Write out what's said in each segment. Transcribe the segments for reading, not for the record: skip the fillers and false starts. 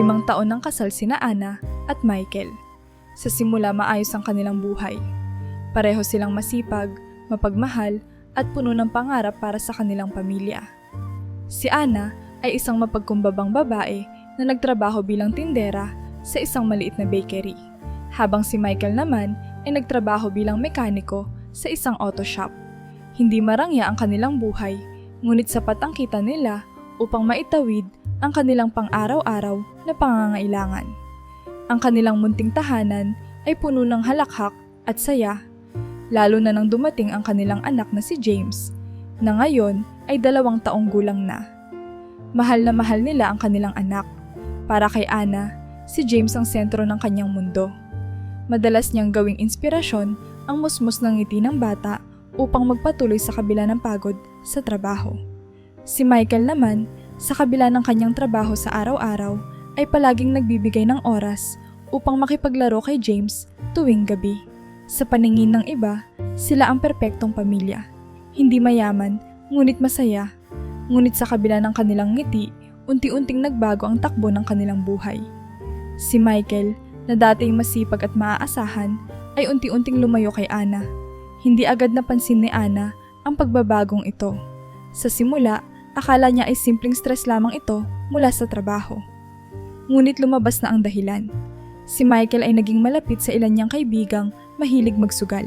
5 taon ng kasal sina Anna at Michael. Sa simula maayos ang kanilang buhay. Pareho silang masipag, mapagmahal at puno ng pangarap para sa kanilang pamilya. Si Anna ay isang mapagkumbabang babae na nagtrabaho bilang tindera sa isang maliit na bakery, habang si Michael naman ay nagtrabaho bilang mekaniko sa isang auto shop. Hindi marangya ang kanilang buhay, ngunit sapat ang kita nila upang maitawid ang kanilang pang-araw-araw na pangangailangan. Ang kanilang munting tahanan ay puno ng halakhak at saya, lalo na nang dumating ang kanilang anak na si James, na ngayon ay 2 taong gulang na. Mahal na mahal nila ang kanilang anak. Para kay Anna, si James ang sentro ng kanyang mundo. Madalas niyang gawing inspirasyon ang musmos ng ngiti ng bata upang magpatuloy sa kabila ng pagod sa trabaho. Si Michael naman, sa kabila ng kanyang trabaho sa araw-araw, ay palaging nagbibigay ng oras upang makipaglaro kay James tuwing gabi. Sa paningin ng iba, sila ang perpektong pamilya. Hindi mayaman, ngunit masaya. Ngunit sa kabila ng kanilang ngiti, unti-unting nagbago ang takbo ng kanilang buhay. Si Michael, na dating masipag at maaasahan, ay unti-unting lumayo kay Anna. Hindi agad napansin ni Anna ang pagbabagong ito. Sa simula, akala niya ay simpleng stress lamang ito mula sa trabaho. Ngunit lumabas na ang dahilan. Si Michael ay naging malapit sa ilan niyang kaibigang mahilig magsugal.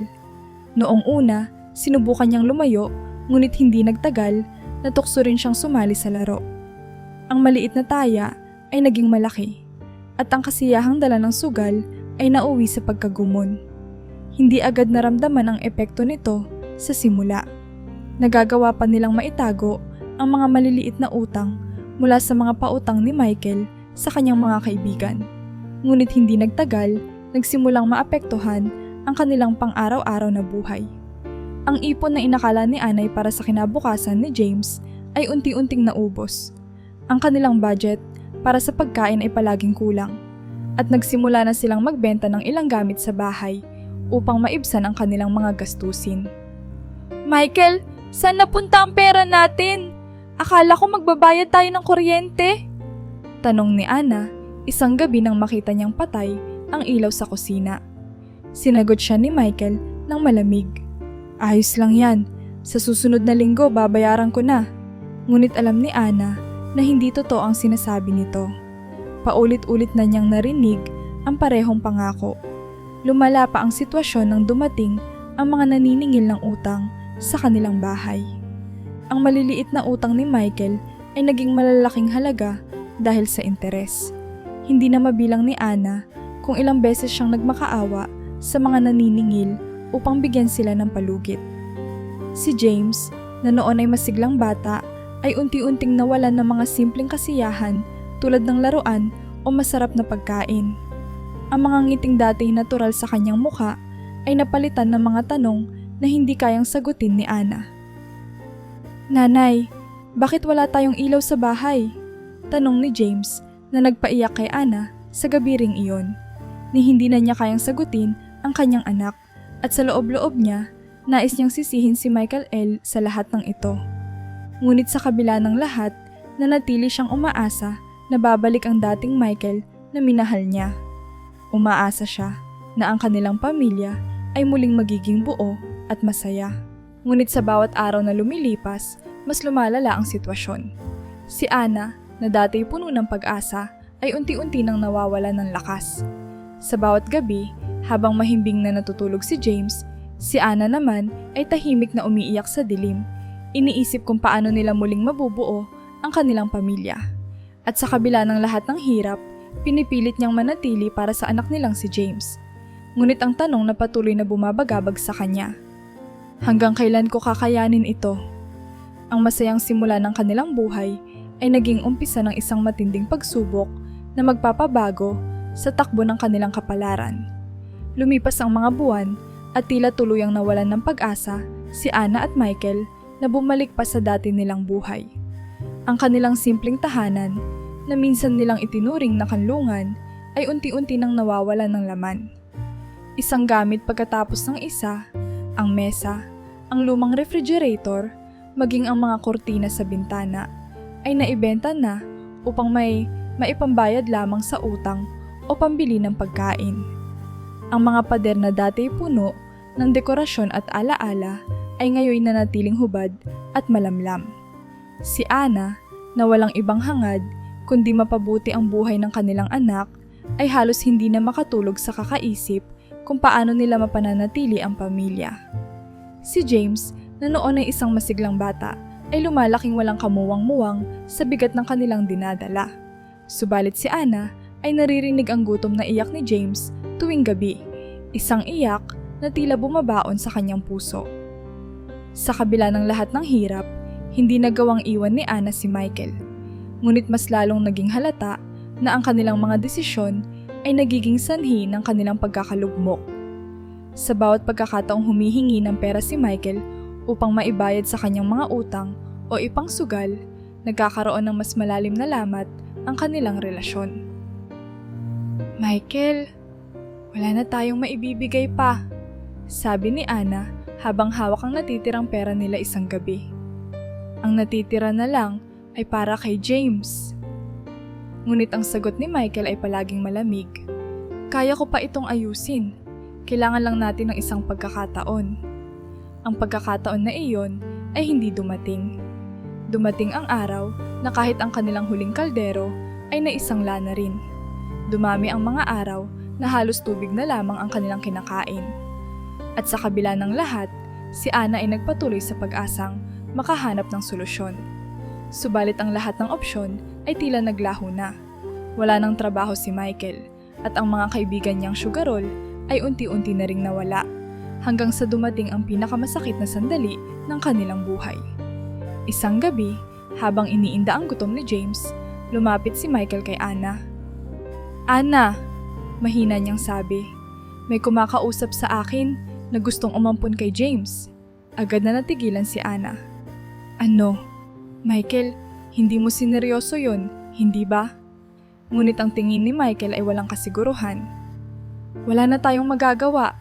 Noong una, sinubukan niyang lumayo, ngunit hindi nagtagal, natukso rin siyang sumali sa laro. Ang maliit na taya ay naging malaki, at ang kasiyahang dala ng sugal ay nauwi sa pagkagumon. Hindi agad naramdaman ang epekto nito sa simula. Nagagawa pa nilang maitago ang mga maliliit na utang mula sa mga pautang ni Michael sa kanyang mga kaibigan. Ngunit hindi nagtagal, nagsimulang maapektuhan ang kanilang pang-araw-araw na buhay. Ang ipon na inakala ni Anay para sa kinabukasan ni James ay unti-unting naubos. Ang kanilang budget para sa pagkain ay palaging kulang, at nagsimula na silang magbenta ng ilang gamit sa bahay upang maibsan ang kanilang mga gastusin. Michael, saan napunta ang pera natin? Akala ko magbabayad tayo ng kuryente. Tanong ni Anna, isang gabi nang makita niyang patay ang ilaw sa kusina. Sinagot siya ni Michael ng malamig. Ayos lang yan, sa susunod na linggo babayaran ko na. Ngunit alam ni Anna na hindi totoo ang sinasabi nito. Paulit-ulit na niyang narinig ang parehong pangako. Lumala pa ang sitwasyon nang dumating ang mga naniningil ng utang sa kanilang bahay. Ang maliliit na utang ni Michael ay naging malalaking halaga dahil sa interes. Hindi na mabilang ni Anna kung ilang beses siyang nagmakaawa sa mga naniningil upang bigyan sila ng palugit. Si James, na noon ay masiglang bata, ay unti-unting nawalan ng mga simpleng kasiyahan tulad ng laruan o masarap na pagkain. Ang mga ngiting dati natural sa kanyang mukha ay napalitan ng mga tanong na hindi kayang sagutin ni Anna. Nanay, bakit wala tayong ilaw sa bahay? Tanong ni James na nagpaiyak kay Anna sa gabi ring iyon, ni hindi na niya kayang sagutin ang kanyang anak. At sa loob-loob niya, nais niyang sisihin si Michael L. sa lahat ng ito. Ngunit sa kabila ng lahat, nanatili siyang umaasa na babalik ang dating Michael na minahal niya. Umaasa siya na ang kanilang pamilya ay muling magiging buo at masaya. Ngunit sa bawat araw na lumilipas, mas lumalala ang sitwasyon. Si Anna, na dati puno ng pag-asa, ay unti-unti nang nawawala ng lakas. Sa bawat gabi, habang mahimbing na natutulog si James, si Anna naman ay tahimik na umiiyak sa dilim. Iniisip kung paano nila muling mabubuo ang kanilang pamilya. At sa kabila ng lahat ng hirap, pinipilit niyang manatili para sa anak nilang si James. Ngunit ang tanong na patuloy na bumabagabag sa kanya. Hanggang kailan ko kakayanin ito? Ang masayang simula ng kanilang buhay ay naging umpisa ng isang matinding pagsubok na magpapabago sa takbo ng kanilang kapalaran. Lumipas ang mga buwan at tila tuluyang nawalan ng pag-asa si Anna at Michael na bumalik pa sa dati nilang buhay. Ang kanilang simpleng tahanan na minsan nilang itinuring na kanlungan ay unti-unti nang nawawalan ng laman. Isang gamit pagkatapos ng isa, ang mesa, ang lumang refrigerator, maging ang mga kurtina sa bintana ay naibenta na upang may maipambayad lamang sa utang o pambili ng pagkain. Ang mga pader na dati puno ng dekorasyon at alaala ay ngayon nanatiling hubad at malamlam. Si Ana, na walang ibang hangad kundi mapabuti ang buhay ng kanilang anak, ay halos hindi na makatulog sa kakaisip kung paano nila mapananatili ang pamilya. Si James, na noon ay isang masiglang bata, ay lumalaking walang kamuwang-muwang sa bigat ng kanilang dinadala. Subalit si Ana ay naririnig ang gutom na iyak ni James tuwing gabi, isang iyak na tila bumabaon sa kanyang puso. Sa kabila ng lahat ng hirap, hindi nagawang iwan ni Ana si Michael, ngunit mas lalong naging halata na ang kanilang mga desisyon ay nagiging sanhi ng kanilang pagkakalugmok. Sa bawat pagkakataong humihingi ng pera si Michael upang maibayad sa kanyang mga utang o ipangsugal, nagkakaroon ng mas malalim na lamat ang kanilang relasyon. "Michael, wala na tayong maibibigay pa," sabi ni Ana habang hawak ang natitirang pera nila isang gabi. "Ang natitira na lang ay para kay James." Ngunit ang sagot ni Michael ay palaging malamig. "Kaya ko pa itong ayusin. Kailangan lang natin ng isang pagkakataon." Ang pagkakataon na iyon ay hindi dumating. Dumating ang araw na kahit ang kanilang huling kaldero ay naisangla na rin. Dumami ang mga araw na halos tubig na lamang ang kanilang kinakain. At sa kabila ng lahat, si Ana ay nagpatuloy sa pag-asang makahanap ng solusyon. Subalit ang lahat ng opsyon ay tila naglaho na. Wala nang trabaho si Michael at ang mga kaibigan niyang sugarol ay unti-unti na ring nawala hanggang sa dumating ang pinakamasakit na sandali ng kanilang buhay. Isang gabi, habang iniinda ang gutom ni James, lumapit si Michael kay Ana. "Ana," mahina niyang sabi, "may kumakausap sa akin na gustong umampun kay James." Agad na natigilan si Ana. "Ano? Michael, hindi mo sineryoso yon, hindi ba?" Ngunit ang tingin ni Michael ay walang kasiguruhan. "Wala na tayong magagawa.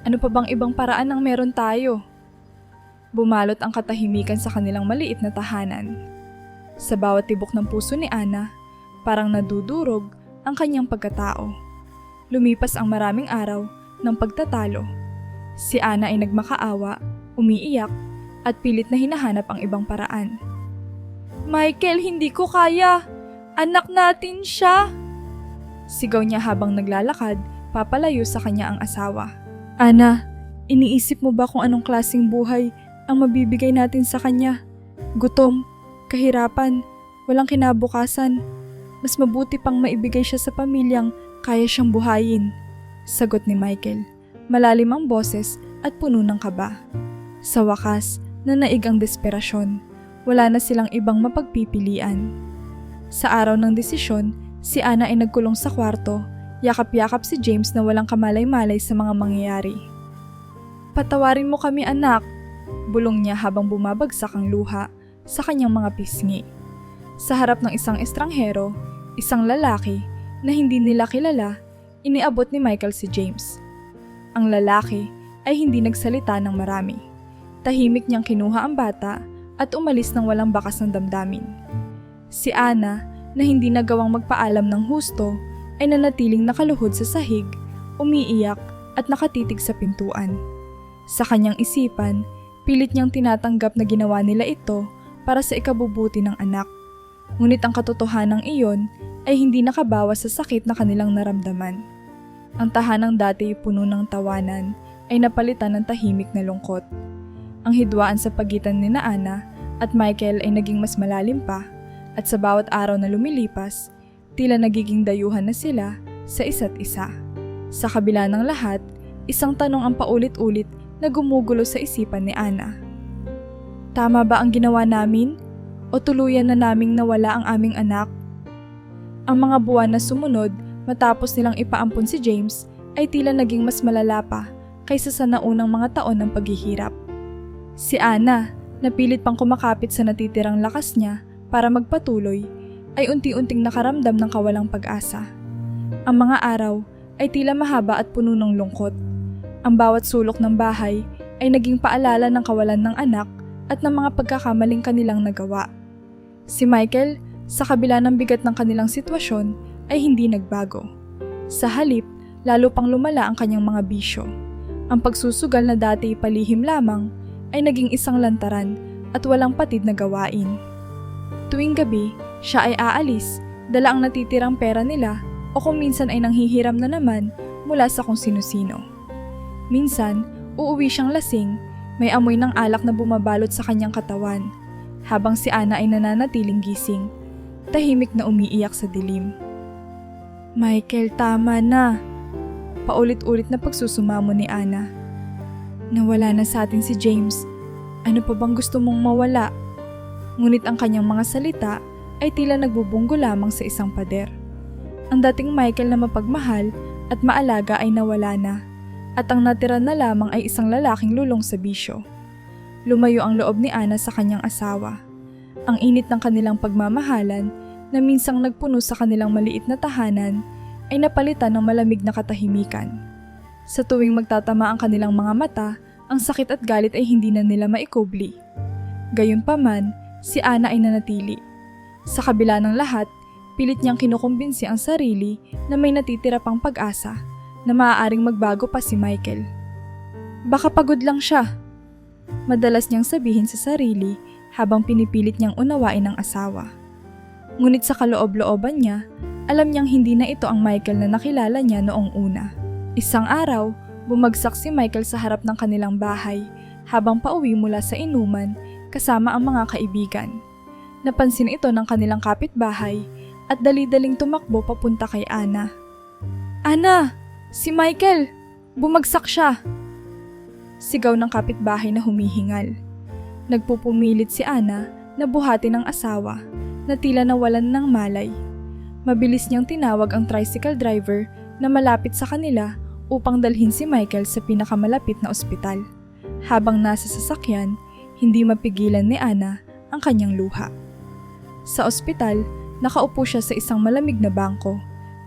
Ano pa bang ibang paraan ang meron tayo?" Bumalot ang katahimikan sa kanilang maliit na tahanan. Sa bawat tibok ng puso ni Ana, parang nadudurog ang kanyang pagkatao. Lumipas ang maraming araw ng pagtatalo. Si Ana ay nagmakaawa, umiiyak, at pilit na hinahanap ang ibang paraan. "Michael, hindi ko kaya! Anak natin siya!" Sigaw niya habang naglalakad, papalayo sa kanya ang asawa. "Ana, iniisip mo ba kung anong klaseng buhay ang mabibigay natin sa kanya? Gutom, kahirapan, walang kinabukasan. Mas mabuti pang maibigay siya sa pamilyang kaya siyang buhayin." Sagot ni Michael, malalim ang boses at puno ng kaba. Sa wakas, nanaig ang desperasyon. Wala na silang ibang mapagpipilian. Sa araw ng desisyon, si Ana ay nagkulong sa kwarto, yakap-yakap si James na walang kamalay-malay sa mga mangyayari. "Patawarin mo kami, anak," bulong niya habang bumabagsak ang luha sa kanyang mga pisngi. Sa harap ng isang estranghero, isang lalaki na hindi nila kilala, iniabot ni Michael si James. Ang lalaki ay hindi nagsalita ng marami. Tahimik niyang kinuha ang bata at umalis ng walang bakas ng damdamin. Si Ana, na hindi nagawang magpaalam ng husto, ay nanatiling nakaluhod sa sahig, umiiyak at nakatitig sa pintuan. Sa kanyang isipan, pilit niyang tinatanggap na ginawa nila ito para sa ikabubuti ng anak. Ngunit ang katotohanan iyon ay hindi nakabawas sa sakit na kanilang naramdaman. Ang tahanang dati puno ng tawanan ay napalitan ng tahimik na lungkot. Ang hidwaan sa pagitan ni Ana at Michael ay naging mas malalim pa, at sa bawat araw na lumilipas, tila nagiging dayuhan na sila sa isa't isa. Sa kabila ng lahat, isang tanong ang paulit-ulit na gumugulo sa isipan ni Ana. "Tama ba ang ginawa namin? O tuluyan na naming nawala ang aming anak?" Ang mga buwan na sumunod matapos nilang ipaampun si James ay tila naging mas malala pa kaysa sa naunang mga taon ng paghihirap. Si Ana, na pilit pang kumakapit sa natitirang lakas niya para magpatuloy, ay unti-unting nakaramdam ng kawalang pag-asa. Ang mga araw ay tila mahaba at puno ng lungkot. Ang bawat sulok ng bahay ay naging paalala ng kawalan ng anak at ng mga pagkakamaling kanilang nagawa. Si Michael, Sa kabila ng bigat ng kanilang sitwasyon ay hindi nagbago. Sa halip, lalo pang lumala ang kanyang mga bisyo. Ang pagsusugal na dati palihim lamang ay naging isang lantaran at walang patid na gawain. Tuwing gabi, siya ay aalis, dala ang natitirang pera nila o kung minsan ay nanghihiram na naman mula sa kung sino-sino. Minsan, uuwi siyang lasing, may amoy ng alak na bumabalot sa kanyang katawan, habang si Ana ay nananatiling gising, tahimik na umiiyak sa dilim. Michael, tama na. Paulit-ulit na pagsusumamo ni Ana. Nawala na sa atin si James. Ano pa bang gusto mong mawala? Ngunit ang kanyang mga salita ay tila nagbubunggo lamang sa isang pader. Ang dating Michael na mapagmahal at maalaga ay nawala na, at ang natira na lamang ay isang lalaking lulong sa bisyo. Lumayo ang loob ni Ana sa kanyang asawa. Ang init ng kanilang pagmamahalan na minsang nagpuno sa kanilang maliit na tahanan ay napalitan ng malamig na katahimikan. Sa tuwing magtatama ang kanilang mga mata, ang sakit at galit ay hindi na nila maikubli. Gayunpaman, si Ana ay nanatili. Sa kabila ng lahat, pilit niyang kinukumbinsi ang sarili na may natitira pang pag-asa na maaaring magbago pa si Michael. Baka pagod lang siya. Madalas niyang sabihin sa sarili habang pinipilit niyang unawain ang asawa. Ngunit sa kaloob-looban niya, alam niyang hindi na ito ang Michael na nakilala niya noong una. Isang araw, bumagsak si Michael sa harap ng kanilang bahay habang pauwi mula sa inuman kasama ang mga kaibigan. Napansin ito ng kanilang kapitbahay at dali-daling tumakbo papunta kay Ana. Ana! Si Michael! Bumagsak siya! Sigaw ng kapitbahay na humihingal. Nagpupumilit si Ana na buhatin ang asawa na tila nawalan ng malay. Mabilis niyang tinawag ang tricycle driver na malapit sa kanila upang dalhin si Michael sa pinakamalapit na ospital. Habang nasa sasakyan, hindi mapigilan ni Ana ang kanyang luha. Sa ospital, nakaupo siya sa isang malamig na bangko,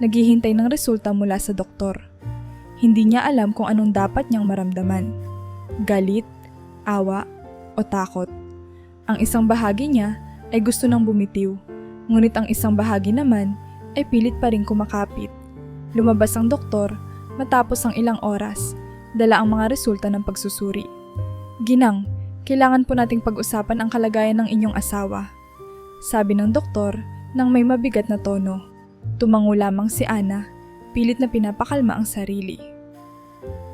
naghihintay ng resulta mula sa doktor. Hindi niya alam kung anong dapat niyang maramdaman. Galit, awa, o takot. Ang isang bahagi niya ay gusto nang bumitiw, ngunit ang isang bahagi naman ay pilit pa rin kumakapit. Lumabas ang doktor matapos ang ilang oras, dala ang mga resulta ng pagsusuri. Ginang, kailangan po nating pag-usapan ang kalagayan ng inyong asawa, sabi ng doktor nang may mabigat na tono. Tumango lamang si Ana, pilit na pinapakalma ang sarili.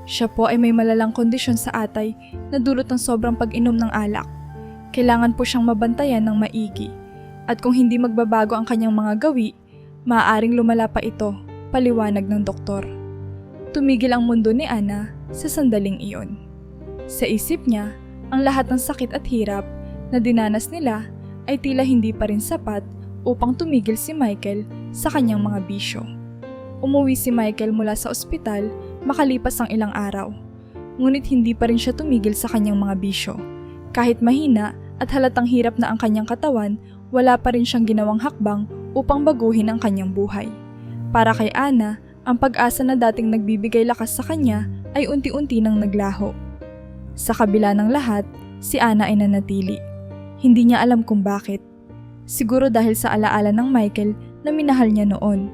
Siya po ay may malalang kondisyon sa atay na dulot ng sobrang pag-inom ng alak. Kailangan po siyang mabantayan ng maigi, at kung hindi magbabago ang kanyang mga gawi, maaaring lumala pa ito, paliwanag ng doktor. Tumigil ang mundo ni Ana sa sandaling iyon. Sa isip niya, ang lahat ng sakit at hirap na dinanas nila ay tila hindi pa rin sapat upang tumigil si Michael sa kanyang mga bisyo. Umuwi si Michael mula sa ospital makalipas ang ilang araw, ngunit hindi pa rin siya tumigil sa kanyang mga bisyo. Kahit mahina at halatang hirap na ang kanyang katawan, wala pa rin siyang ginawang hakbang upang baguhin ang kanyang buhay. Para kay Ana, ang pag-asa na dating nagbibigay lakas sa kanya ay unti-unti nang naglaho. Sa kabila ng lahat, si Ana ay nanatili. Hindi niya alam kung bakit. Siguro dahil sa alaala ng Michael na minahal niya noon.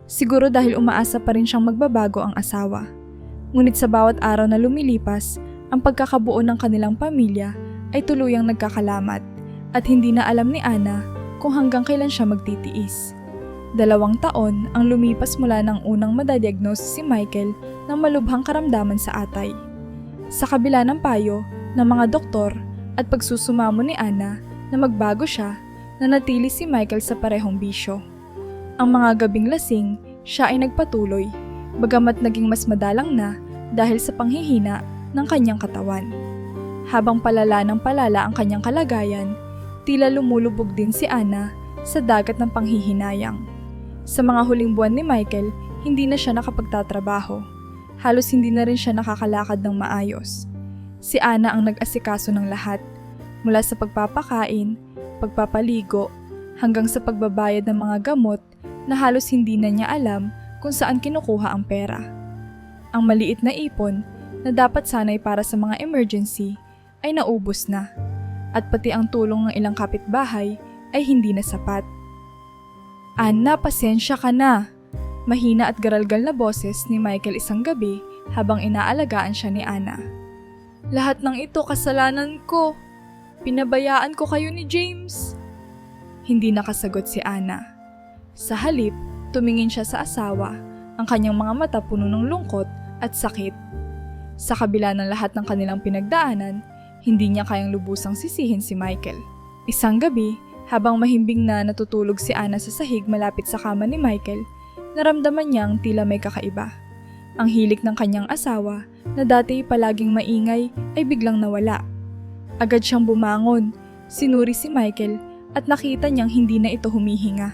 Siguro dahil umaasa pa rin siyang magbabago ang asawa. Ngunit sa bawat araw na lumilipas, ang pagkakabuo ng kanilang pamilya ay tuluyang nagkakalamat at hindi na alam ni Ana kung hanggang kailan siya magtitiis. 2 taon ang lumipas mula ng unang madadiagnosis si Michael ng malubhang karamdaman sa atay. Sa kabila ng payo ng mga doktor at pagsusumamo ni Ana na magbago siya, nanatili si Michael sa parehong bisyo. Ang mga gabing lasing, siya ay nagpatuloy, bagamat naging mas madalang na dahil sa panghihina ng kanyang katawan. Habang palala ng palala ang kanyang kalagayan, tila lumulubog din si Ana sa dagat ng panghihinayang. Sa mga huling buwan ni Michael, hindi na siya nakapagtatrabaho. Halos hindi na rin siya nakakalakad ng maayos. Si Ana ang nag-asikaso ng lahat, mula sa pagpapakain, pagpapaligo, hanggang sa pagbabayad ng mga gamot na halos hindi na niya alam kung saan kinukuha ang pera. Ang maliit na ipon na dapat sanay para sa mga emergency ay naubos na, at pati ang tulong ng ilang kapitbahay ay hindi na sapat. Ana, pasensya ka na. Mahina at garalgal na boses ni Michael isang gabi habang inaalagaan siya ni Ana. Lahat ng ito kasalanan ko. Pinabayaan ko kayo ni James. Hindi nakasagot si Ana. Sa halip, tumingin siya sa asawa, ang kanyang mga mata puno ng lungkot at sakit. Sa kabila ng lahat ng kanilang pinagdaanan, hindi niya kayang lubusang sisihin si Michael. Isang gabi, habang mahimbing na natutulog si Ana sa sahig malapit sa kama ni Michael, naramdaman niyang tila may kakaiba. Ang hilik ng kanyang asawa, na dati palaging maingay, ay biglang nawala. Agad siyang bumangon, sinuri si Michael at nakita niyang hindi na ito humihinga.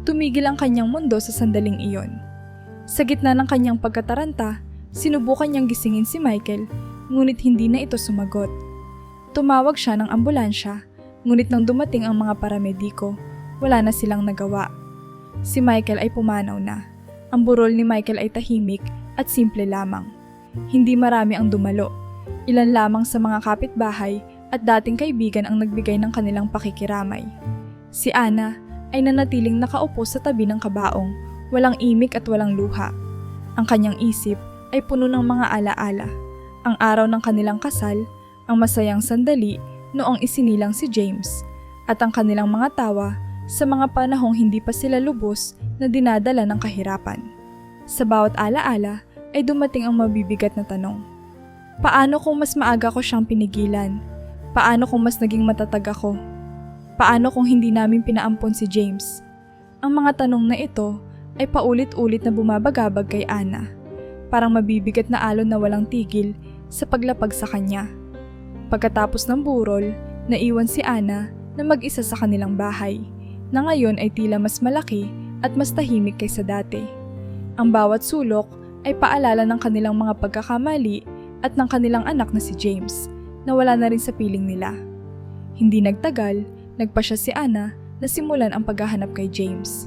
Tumigil ang kanyang mundo sa sandaling iyon. Sa gitna ng kanyang pagkataranta, sinubukan niyang gisingin si Michael, ngunit hindi na ito sumagot. Tumawag siya ng ambulansya, ngunit nang dumating ang mga paramediko, wala na silang nagawa. Si Michael ay pumanaw na. Ang burol ni Michael ay tahimik at simple lamang. Hindi marami ang dumalo. Ilan lamang sa mga kapitbahay at dating kaibigan ang nagbigay ng kanilang pakikiramay. Si Ana ay nanatiling nakaupo sa tabi ng kabaong, walang imik at walang luha. Ang kanyang isip ay puno ng mga alaala. Ang araw ng kanilang kasal, ang masayang sandali noong isinilang si James, at ang kanilang mga tawa sa mga panahong hindi pa sila lubos na dinadala ng kahirapan. Sa bawat alaala ay dumating ang mabibigat na tanong. Paano kung mas maaga ko siyang pinigilan? Paano kung mas naging matatag ako? Paano kung hindi namin pinaampon si James? Ang mga tanong na ito ay paulit-ulit na bumabagabag kay Ana. Parang mabibigat na alon na walang tigil sa paglapag sa kanya. Pagkatapos ng burol, naiwan si Ana na mag-isa sa kanilang bahay, na ngayon ay tila mas malaki at mas tahimik kaysa dati. Ang bawat sulok ay paalala ng kanilang mga pagkakamali at ng kanilang anak na si James, na wala na rin sa piling nila. Hindi nagtagal, nagpasya si Ana na simulan ang paghahanap kay James.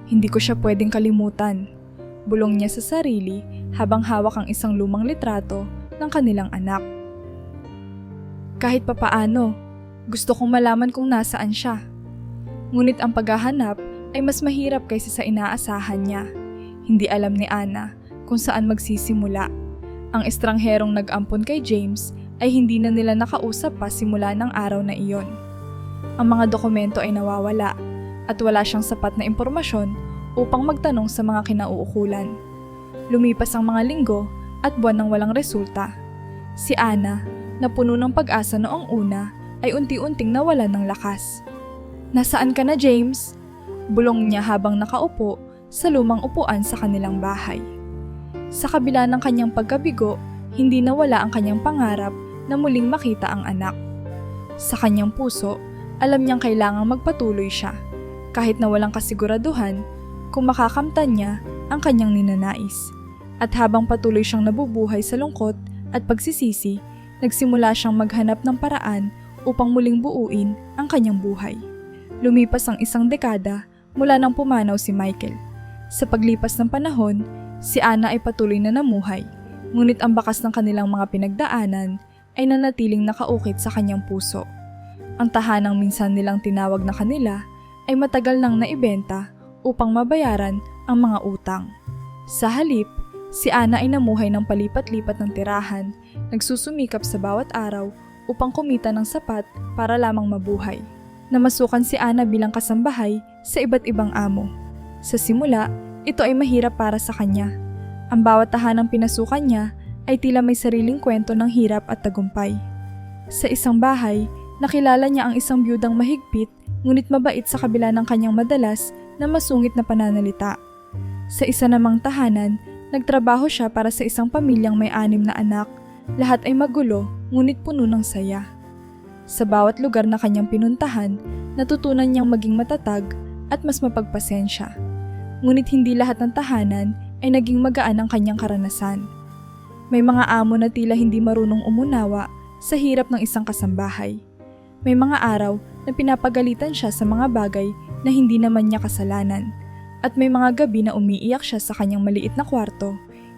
Hindi ko siya pwedeng kalimutan, bulong niya sa sarili habang hawak ang isang lumang litrato ng kanilang anak. Kahit papaano, gusto kong malaman kung nasaan siya. Ngunit ang paghahanap ay mas mahirap kaysa sa inaasahan niya. Hindi alam ni Ana kung saan magsisimula. Ang estrangherong nag-ampon kay James ay hindi na nila nakausap pa simula ng araw na iyon. Ang mga dokumento ay nawawala at wala siyang sapat na impormasyon upang magtanong sa mga kinauukulan. Lumipas ang mga linggo at buwan ng walang resulta. Si Ana, na puno ng pag-asa noong una, ay unti-unting nawalan ng lakas. Nasaan ka na, James? Bulong niya habang nakaupo sa lumang upuan sa kanilang bahay. Sa kabila ng kanyang pagkabigo, hindi nawala ang kanyang pangarap na muling makita ang anak. Sa kanyang puso, alam niyang kailangang magpatuloy siya, kahit na walang kasiguraduhan kung makakamtan niya ang kanyang ninanais. At habang patuloy siyang nabubuhay sa lungkot at pagsisisi, nagsimula siyang maghanap ng paraan upang muling buuin ang kanyang buhay. Lumipas ang isang dekada mula nang pumanaw si Michael. Sa paglipas ng panahon, si Ana ay patuloy na namuhay, ngunit ang bakas ng kanilang mga pinagdaanan ay nanatiling nakaukit sa kanyang puso. Ang tahanang minsan nilang tinawag na kanila ay matagal nang naibenta upang mabayaran ang mga utang. Sa halip, si Ana ay namuhay ng palipat-lipat ng tirahan, nagsusumikap sa bawat araw upang kumita ng sapat para lamang mabuhay. Namasukan si Ana bilang kasambahay sa iba't ibang amo. Sa simula, ito ay mahirap para sa kanya. Ang bawat tahanang pinasukan niya ay tila may sariling kwento ng hirap at tagumpay. Sa isang bahay, nakilala niya ang isang biyudang mahigpit ngunit mabait sa kabila ng kanyang madalas na masungit na pananalita. Sa isa namang tahanan, nagtrabaho siya para sa isang pamilyang may 6 na anak. Lahat ay magulo, ngunit puno ng saya. Sa bawat lugar na kanyang pinuntahan, natutunan niyang maging matatag at mas mapagpasensya. Ngunit hindi lahat ng tahanan ay naging magaan ang kanyang karanasan. May mga amo na tila hindi marunong umunawa sa hirap ng isang kasambahay. May mga araw na pinapagalitan siya sa mga bagay na hindi naman niya kasalanan. At may mga gabi na umiiyak siya sa kanyang maliit na kwarto,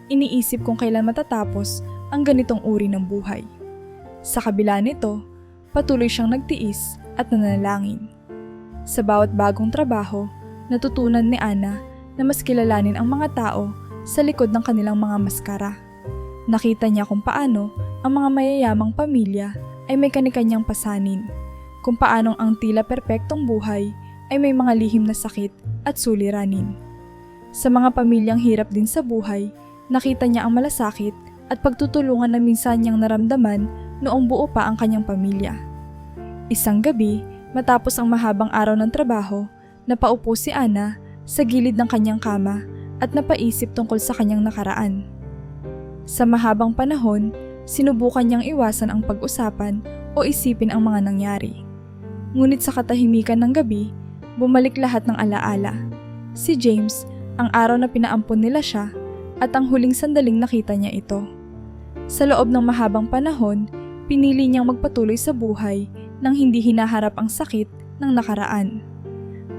iniisip kung kailan matatapos ang ganitong uri ng buhay. Sa kabila nito, patuloy siyang nagtiis at nanalangin. Sa bawat bagong trabaho, natutunan ni Ana na mas kilalanin ang mga tao sa likod ng kanilang mga maskara. Nakita niya kung paano ang mga mayayamang pamilya ay may kani-kanyang pasanin, kung paanong ang tila perpektong buhay ay may mga lihim na sakit at suliranin. Sa mga pamilyang hirap din sa buhay, nakita niya ang malasakit at pagtutulungan na minsan niyang naramdaman noong buo pa ang kanyang pamilya. Isang gabi, matapos ang mahabang araw ng trabaho, napaupo si Ana sa gilid ng kanyang kama at napaisip tungkol sa kanyang nakaraan. Sa mahabang panahon, sinubukan niyang iwasan ang pag-usapan o isipin ang mga nangyari. Ngunit sa katahimikan ng gabi, bumalik lahat ng alaala. Si James, ang araw na pinaampon nila siya, at ang huling sandaling nakita niya ito. Sa loob ng mahabang panahon, pinili niyang magpatuloy sa buhay nang hindi hinaharap ang sakit ng nakaraan.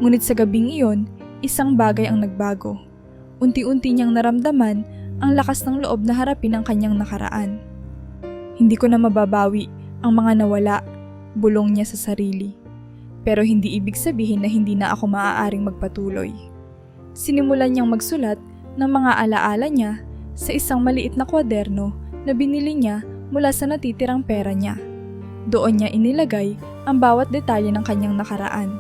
Ngunit sa gabing iyon, isang bagay ang nagbago. Unti-unti niyang naramdaman ang lakas ng loob na harapin ang kanyang nakaraan. Hindi ko na mababawi ang mga nawala, bulong niya sa sarili. Pero hindi ibig sabihin na hindi na ako maaaring magpatuloy. Sinimulan niyang magsulat ng mga alaala niya sa isang maliit na kwaderno na binili niya mula sa natitirang pera niya. Doon niya inilagay ang bawat detalye ng kanyang nakaraan,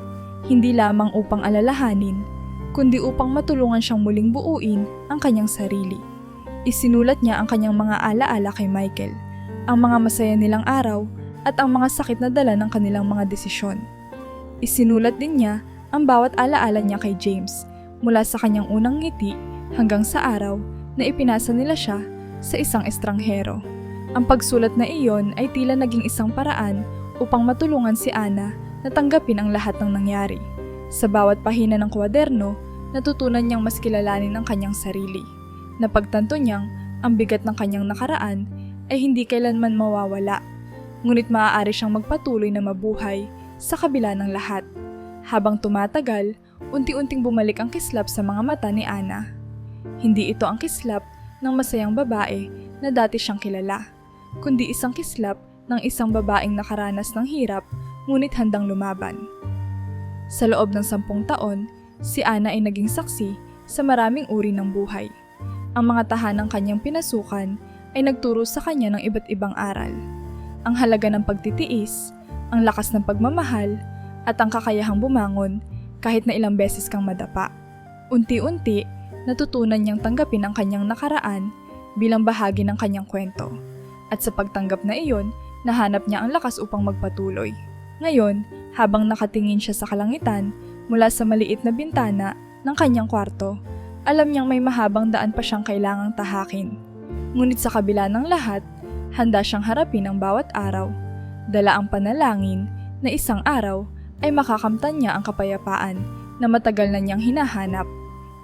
hindi lamang upang alalahanin, kundi upang matulungan siyang muling buuin ang kanyang sarili. Isinulat niya ang kanyang mga alaala kay Michael, ang mga masaya nilang araw at ang mga sakit na dala ng kanilang mga desisyon. Isinulat din niya ang bawat alaala niya kay James, mula sa kanyang unang ngiti hanggang sa araw na ipinasa nila siya sa isang estranghero. Ang pagsulat na iyon ay tila naging isang paraan upang matulungan si Ana na tanggapin ang lahat ng nangyari. Sa bawat pahina ng kwaderno, natutunan niyang mas kilalanin ang kanyang sarili. Napagtanto niyang ang bigat ng kanyang nakaraan ay hindi kailanman mawawala, ngunit maaari siyang magpatuloy na mabuhay sa kabila ng lahat. Habang tumatagal, unti-unting bumalik ang kislap sa mga mata ni Ana. Hindi ito ang kislap ng masayang babae na dati siyang kilala, kundi isang kislap ng isang babaeng nakaranas ng hirap ngunit handang lumaban. Sa loob ng 10 taon, si Ana ay naging saksi sa maraming uri ng buhay. Ang mga tahanang kanyang pinasukan ay nagturo sa kanya ng iba't ibang aral. Ang halaga ng pagtitiis, ang lakas ng pagmamahal, at ang kakayahang bumangon kahit na ilang beses kang madapa. Unti-unti, natutunan niyang tanggapin ang kanyang nakaraan bilang bahagi ng kanyang kwento. At sa pagtanggap na iyon, nahanap niya ang lakas upang magpatuloy. Ngayon, habang nakatingin siya sa kalangitan mula sa maliit na bintana ng kanyang kwarto, alam niyang may mahabang daan pa siyang kailangang tahakin. Ngunit sa kabila ng lahat, handa siyang harapin ang bawat araw. Dala ang panalangin na isang araw ay makakamtan niya ang kapayapaan na matagal na niyang hinahanap.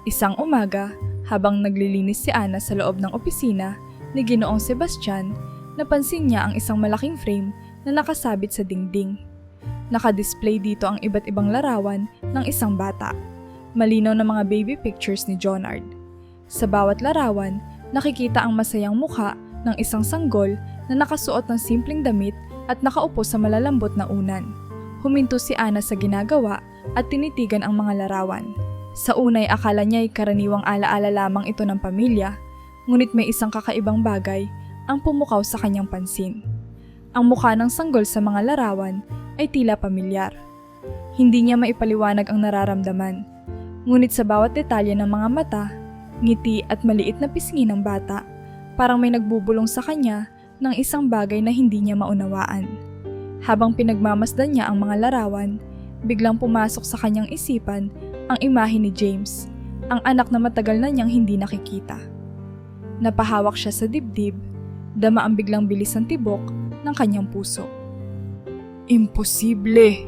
Isang umaga, habang naglilinis si Ana sa loob ng opisina ni Ginoong Sebastian, napansin niya ang isang malaking frame na nakasabit sa dingding. Nakadisplay dito ang iba't ibang larawan ng isang bata. Malinaw na mga baby pictures ni Jonard. Sa bawat larawan, nakikita ang masayang mukha ng isang sanggol na nakasuot ng simpleng damit at nakaupo sa malalambot na unan. Huminto si Ana sa ginagawa at tinitigan ang mga larawan. Sa unay akala niya ay karaniwang alaala lamang ito ng pamilya, ngunit may isang kakaibang bagay ang pumukaw sa kanyang pansin. Ang mukha ng sanggol sa mga larawan ay tila pamilyar. Hindi niya maipaliwanag ang nararamdaman, ngunit sa bawat detalye ng mga mata, ngiti at maliit na pisngi ng bata, parang may nagbubulong sa kanya ng isang bagay na hindi niya maunawaan. Habang pinagmamasdan niya ang mga larawan, biglang pumasok sa kanyang isipan ang imahe ni James, ang anak na matagal na niyang hindi nakikita. Napahawak siya sa dibdib, dama ang biglang bilis ng tibok ng kanyang puso. Imposible!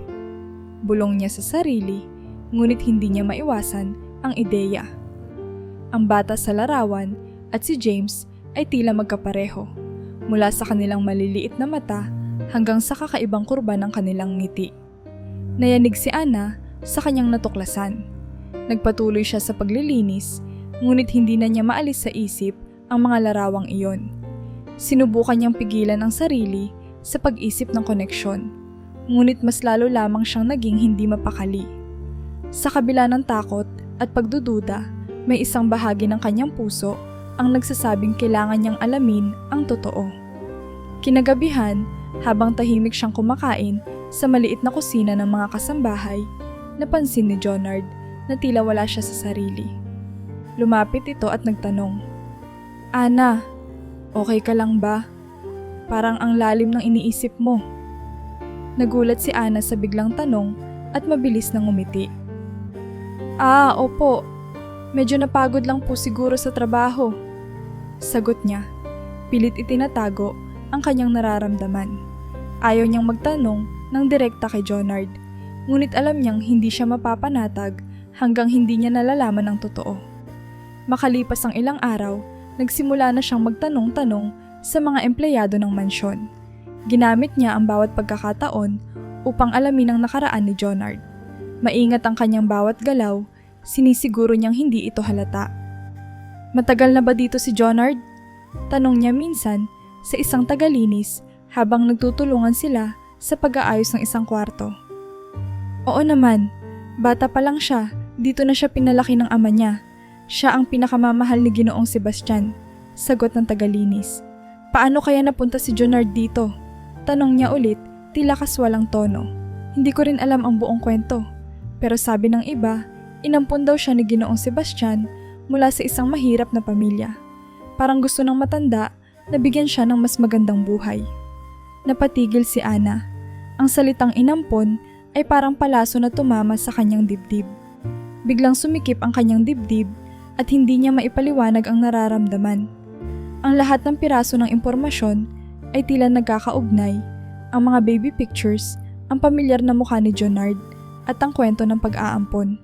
Bulong niya sa sarili, ngunit hindi niya maiwasan ang ideya. Ang bata sa larawan at si James ay tila magkapareho, mula sa kanilang maliliit na mata hanggang sa kakaibang kurba ng kanilang ngiti. Nayanig si Ana sa kanyang natuklasan. Nagpatuloy siya sa paglilinis, ngunit hindi na niya maalis sa isip ang mga larawang iyon. Sinubukan niyang pigilan ang sarili sa pag-isip ng koneksyon, ngunit mas lalo lamang siyang naging hindi mapakali. Sa kabila ng takot at pagdududa, may isang bahagi ng kanyang puso ang nagsasabing kailangan niyang alamin ang totoo. Kinagabihan, habang tahimik siyang kumakain sa maliit na kusina ng mga kasambahay, napansin ni Jonard na tila wala siya sa sarili. Lumapit ito at nagtanong, "Ana, okay ka lang ba? Parang ang lalim ng iniisip mo." Nagulat si Ana sa biglang tanong at mabilis nang ngumiti. Opo. Medyo napagod lang po siguro sa trabaho." Sagot niya. Pilit itinatago ang kanyang nararamdaman. Ayaw niyang magtanong ng direkta kay Jonard, ngunit alam niyang hindi siya mapapanatag hanggang hindi niya nalalaman ang totoo. Makalipas ang ilang araw, nagsimula na siyang magtanong-tanong sa mga empleyado ng mansyon. Ginamit niya ang bawat pagkakataon upang alamin ang nakaraan ni Jonard. Maingat ang kanyang bawat galaw, sinisiguro niyang hindi ito halata. "Matagal na ba dito si Jonard?" Tanong niya minsan sa isang tagalinis habang nagtutulungan sila sa pag-aayos ng isang kwarto. "Oo naman, bata pa lang siya, dito na siya pinalaki ng ama niya. Siya ang pinakamamahal ni Ginoong Sebastian," sagot ng tagalinis. "Paano kaya napunta si Jonard dito?" Tanong niya ulit, tila kaswalang tono. "Hindi ko rin alam ang buong kwento. Pero sabi ng iba, inampun daw siya ni Ginoong Sebastian mula sa isang mahirap na pamilya. Parang gusto ng matanda na bigyan siya ng mas magandang buhay." Napatigil si Ana. Ang salitang inampon ay parang palaso na tumama sa kanyang dibdib. Biglang sumikip ang kanyang dibdib at hindi niya maipaliwanag ang nararamdaman. Ang lahat ng piraso ng impormasyon ay tila nagkakaugnay. Ang mga baby pictures, ang pamilyar na mukha ni Jonard, at ang kwento ng pag-aampon.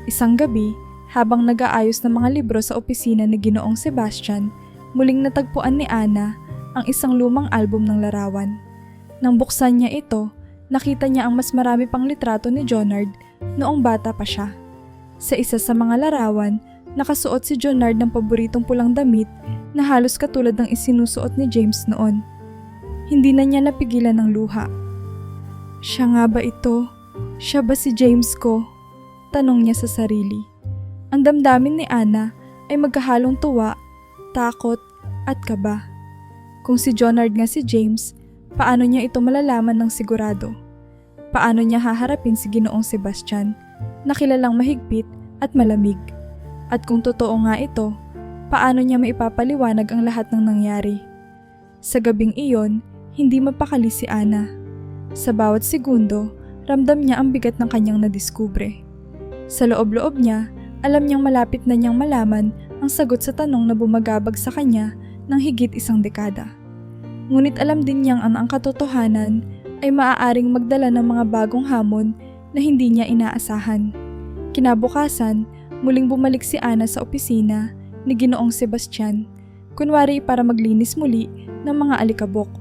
Isang gabi, habang nag-aayos ng mga libro sa opisina ni Ginoong Sebastian, muling natagpuan ni Ana ang isang lumang album ng larawan. Nang buksan niya ito, nakita niya ang mas marami pang litrato ni Jonard noong bata pa siya. Sa isa sa mga larawan, nakasuot si Jonard ng paboritong pulang damit na halos katulad ng isinusuot ni James noon. Hindi na niya napigilan ng luha. "Siya nga ba ito? Siya ba si James ko?" Tanong niya sa sarili. Ang damdamin ni Ana ay magkahalong tuwa, takot, at kaba. Kung si Jonard nga si James, paano niya ito malalaman ng sigurado? Paano niya haharapin si Ginoong Sebastian, na kilalang mahigpit at malamig? At kung totoo nga ito, paano niya maipapaliwanag ang lahat ng nangyari? Sa gabing iyon, hindi mapakali si Ana. Sa bawat segundo, ramdam niya ang bigat ng kanyang nadiskubre. Sa loob-loob niya, alam niyang malapit na niyang malaman ang sagot sa tanong na bumagabag sa kanya ng higit isang dekada. Ngunit alam din niyang ang katotohanan ay maaaring magdala ng mga bagong hamon na hindi niya inaasahan. Kinabukasan, muling bumalik si Ana sa opisina ni Ginoong Sebastian, kunwari para maglinis muli ng mga alikabok.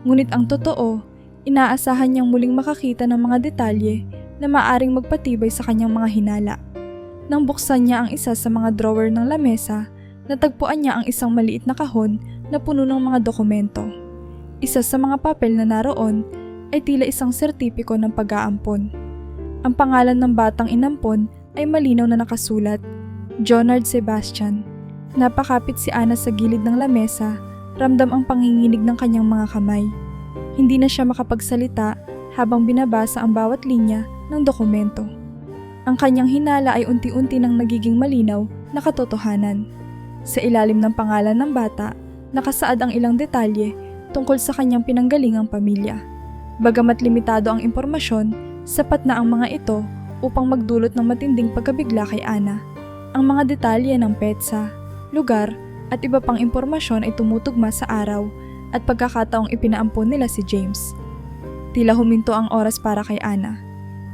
Ngunit ang totoo, inaasahan niyang muling makakita ng mga detalye na maaaring magpatibay sa kanyang mga hinala. Nang buksan niya ang isa sa mga drawer ng lamesa, natagpuan niya ang isang maliit na kahon na puno ng mga dokumento. Isa sa mga papel na naroon ay tila isang sertipiko ng pag-aampon. Ang pangalan ng batang inampon ay malinaw na nakasulat, Jonard Sebastian. Napakapit si Ana sa gilid ng lamesa, ramdam ang panginginig ng kanyang mga kamay. Hindi na siya makapagsalita habang binabasa ang bawat linya ng dokumento. Ang kanyang hinala ay unti-unti nang nagiging malinaw na katotohanan. Sa ilalim ng pangalan ng bata, nakasaad ang ilang detalye tungkol sa kanyang pinanggalingang pamilya. Bagamat limitado ang impormasyon, sapat na ang mga ito upang magdulot ng matinding pagkabigla kay Ana. Ang mga detalye ng petsa, lugar at iba pang impormasyon ay tumutugma sa araw at pagkakataong ipinaampon nila si James. Tila huminto ang oras para kay Ana.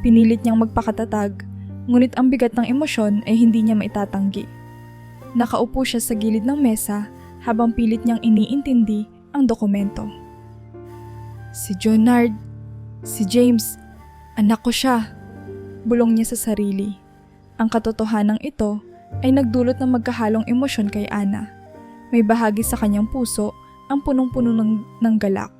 Pinilit niyang magpakatatag, ngunit ang bigat ng emosyon ay hindi niya maitatanggi. Nakaupo siya sa gilid ng mesa habang pilit niyang iniintindi ang dokumento. Si Jonard, si James, anak ko siya, bulong niya sa sarili. Ang katotohanang ito ay nagdulot ng magkahalong emosyon kay Ana. May bahagi sa kanyang puso ang punong-puno ng galak.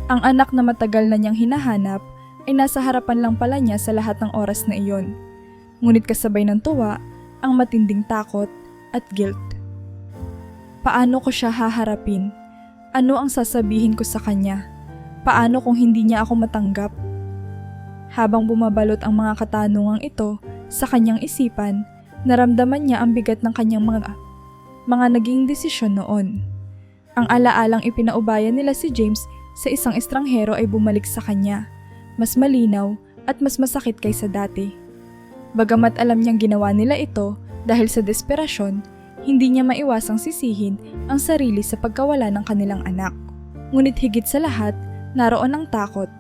Ang anak na matagal na niyang hinahanap ay nasa harapan lang pala niya sa lahat ng oras na iyon. Ngunit kasabay ng tuwa, ang matinding takot at guilt. Paano ko siya haharapin? Ano ang sasabihin ko sa kanya? Paano kung hindi niya ako matanggap? Habang bumabalot ang mga katanungang ito sa kanyang isipan, naramdaman niya ang bigat ng kanyang mga naging desisyon noon. Ang alaalang ipinaubaya nila si James sa isang estranghero ay bumalik sa kanya, mas malinaw at mas masakit kaysa dati. Bagamat alam niyang ginawa nila ito dahil sa desperasyon, hindi niya maiwasang sisihin ang sarili sa pagkawala ng kanilang anak. Ngunit higit sa lahat, naroon ang takot.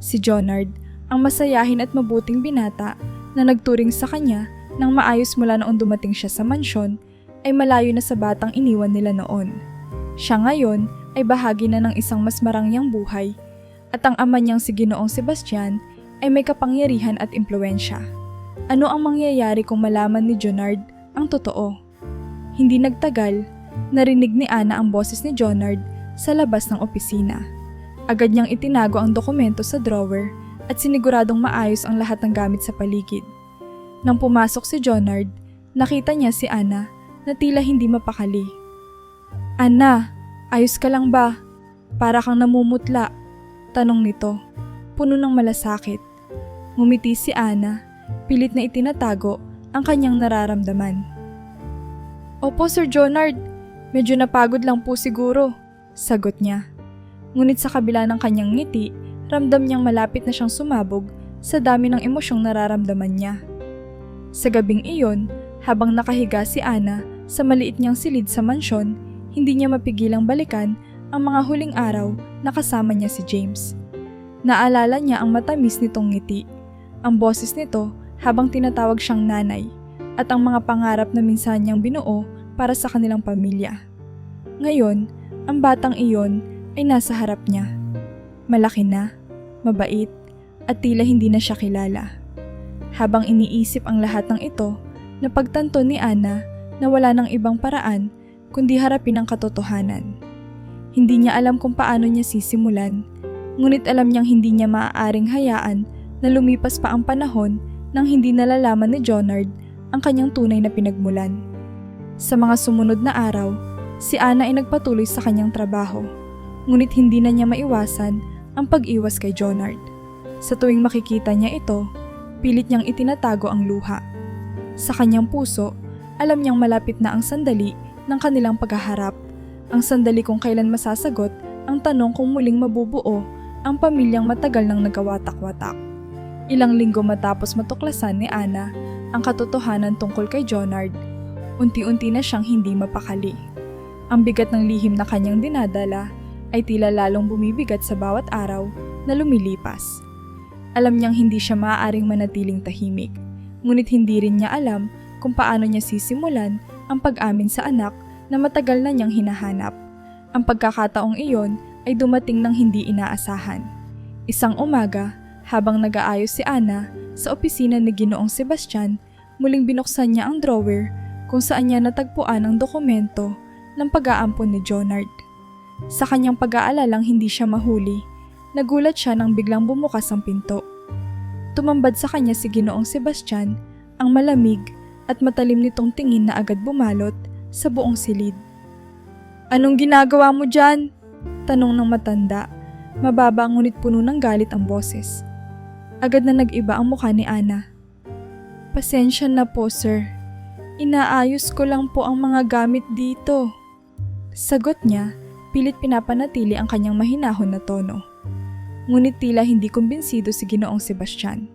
Si Jonard, ang masayahin at mabuting binata na nagturing sa kanya nang maayos mula noong dumating siya sa mansyon, ay malayo na sa batang iniwan nila noon. Siya ngayon ay bahagi na ng isang mas marangyang buhay, at ang ama niyang si Ginoong Sebastian ay may kapangyarihan at impluwensya. Ano ang mangyayari kung malaman ni Jonard ang totoo? Hindi nagtagal, narinig ni Ana ang boses ni Jonard sa labas ng opisina. Agad niyang itinago ang dokumento sa drawer at siniguradong maayos ang lahat ng gamit sa paligid. Nang pumasok si Jonard, nakita niya si Ana na tila hindi mapakali. "Ana, ayos ka lang ba? Para kang namumutla," tanong nito, puno ng malasakit. Ngumiti si Ana, pilit na itinatago ang kanyang nararamdaman. "Opo, Sir Jonard, medyo napagod lang po siguro," sagot niya. Ngunit sa kabila ng kanyang ngiti, ramdam niyang malapit na siyang sumabog sa dami ng emosyong nararamdaman niya. Sa gabing iyon, habang nakahiga si Ana sa maliit niyang silid sa mansyon, hindi niya mapigilang balikan ang mga huling araw na kasama niya si James. Naalala niya ang matamis nitong ngiti, ang boses nito habang tinatawag siyang nanay, at ang mga pangarap na minsan niyang binuo para sa kanilang pamilya. Ngayon, ang batang iyon ay nasa harap niya. Malaki na, mabait, at tila hindi na siya kilala. Habang iniisip ang lahat ng ito, napagtanto ni Ana na wala ng ibang paraan kundi harapin ang katotohanan. Hindi niya alam kung paano niya sisimulan, ngunit alam niyang hindi niya maaaring hayaan na lumipas pa ang panahon nang hindi nalalaman ni Jonard ang kanyang tunay na pinagmulan. Sa mga sumunod na araw, si Ana ay nagpatuloy sa kanyang trabaho, ngunit hindi na niya maiwasan ang pag-iwas kay Jonard. Sa tuwing makikita niya ito, pilit niyang itinatago ang luha. Sa kanyang puso, alam niyang malapit na ang sandali ng kanilang paghaharap, ang sandali kung kailan masasagot ang tanong kung muling mabubuo ang pamilyang matagal nang nagawatak-watak. Ilang linggo matapos matuklasan ni Ana ang katotohanan tungkol kay Jonard, unti-unti na siyang hindi mapakali. Ang bigat ng lihim na kanyang dinadala ay tila lalong bumibigat sa bawat araw na lumilipas. Alam niyang hindi siya maaaring manatiling tahimik, ngunit hindi rin niya alam kung paano niya sisimulan ang pag-amin sa anak na matagal na niyang hinahanap. Ang pagkakataong iyon ay dumating ng hindi inaasahan. Isang umaga, habang nag-aayos si Ana sa opisina ni Ginoong Sebastian, muling binuksan niya ang drawer kung saan niya natagpuan ang dokumento ng pag-aampon ni Jonard. Sa kanyang pag-aalalang hindi siya mahuli, nagulat siya nang biglang bumukas ang pinto. Tumambad sa kanya si Ginoong Sebastian, ang malamig at matalim nitong tingin na agad bumalot sa buong silid. "Anong ginagawa mo dyan?" tanong ng matanda, mababa ngunit puno ng galit ang boses. Agad na nag-iba ang mukha ni Ana. "Pasensya na po, sir. Inaayos ko lang po ang mga gamit dito." Sagot niya, pilit pinapanatili ang kanyang mahinahon na tono. Ngunit tila hindi kumbinsido si Ginoong Sebastian.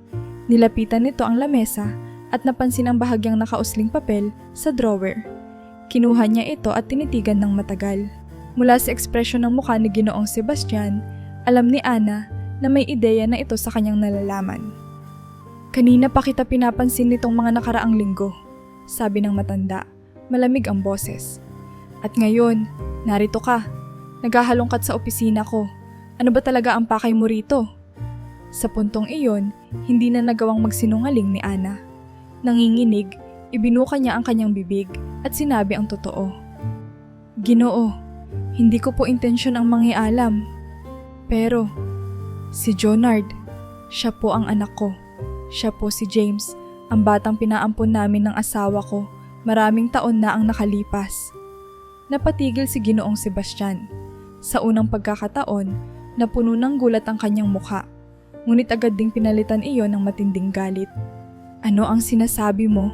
Nilapitan nito ang lamesa at napansin ang bahagyang nakausling papel sa drawer. Kinuha niya ito at tinitigan ng matagal. Mula sa ekspresyon ng mukha ni Ginoong Sebastian, alam ni Ana na may ideya na ito sa kanyang nalalaman. "Kanina pa kita pinapansin nitong mga nakaraang linggo," sabi ng matanda. Malamig ang boses. "At ngayon, narito ka. Naghahalongkat sa opisina ko. Ano ba talaga ang pakay mo rito?" Sa puntong iyon, hindi na nagawang magsinungaling ni Ana. Nanginginig, ibinuka niya ang kanyang bibig at sinabi ang totoo. "Ginoo, hindi ko po intensyon ang mangialam. Pero si Jonard, siya po ang anak ko. Siya po si James, Ang batang pinaampon namin ng asawa ko, maraming taon na ang nakalipas. Napatigil si Ginoong Sebastian. Sa unang pagkakataon, napuno ng gulat ang kanyang mukha. Ngunit agad ding pinalitan iyon ng matinding galit. Ano ang sinasabi mo?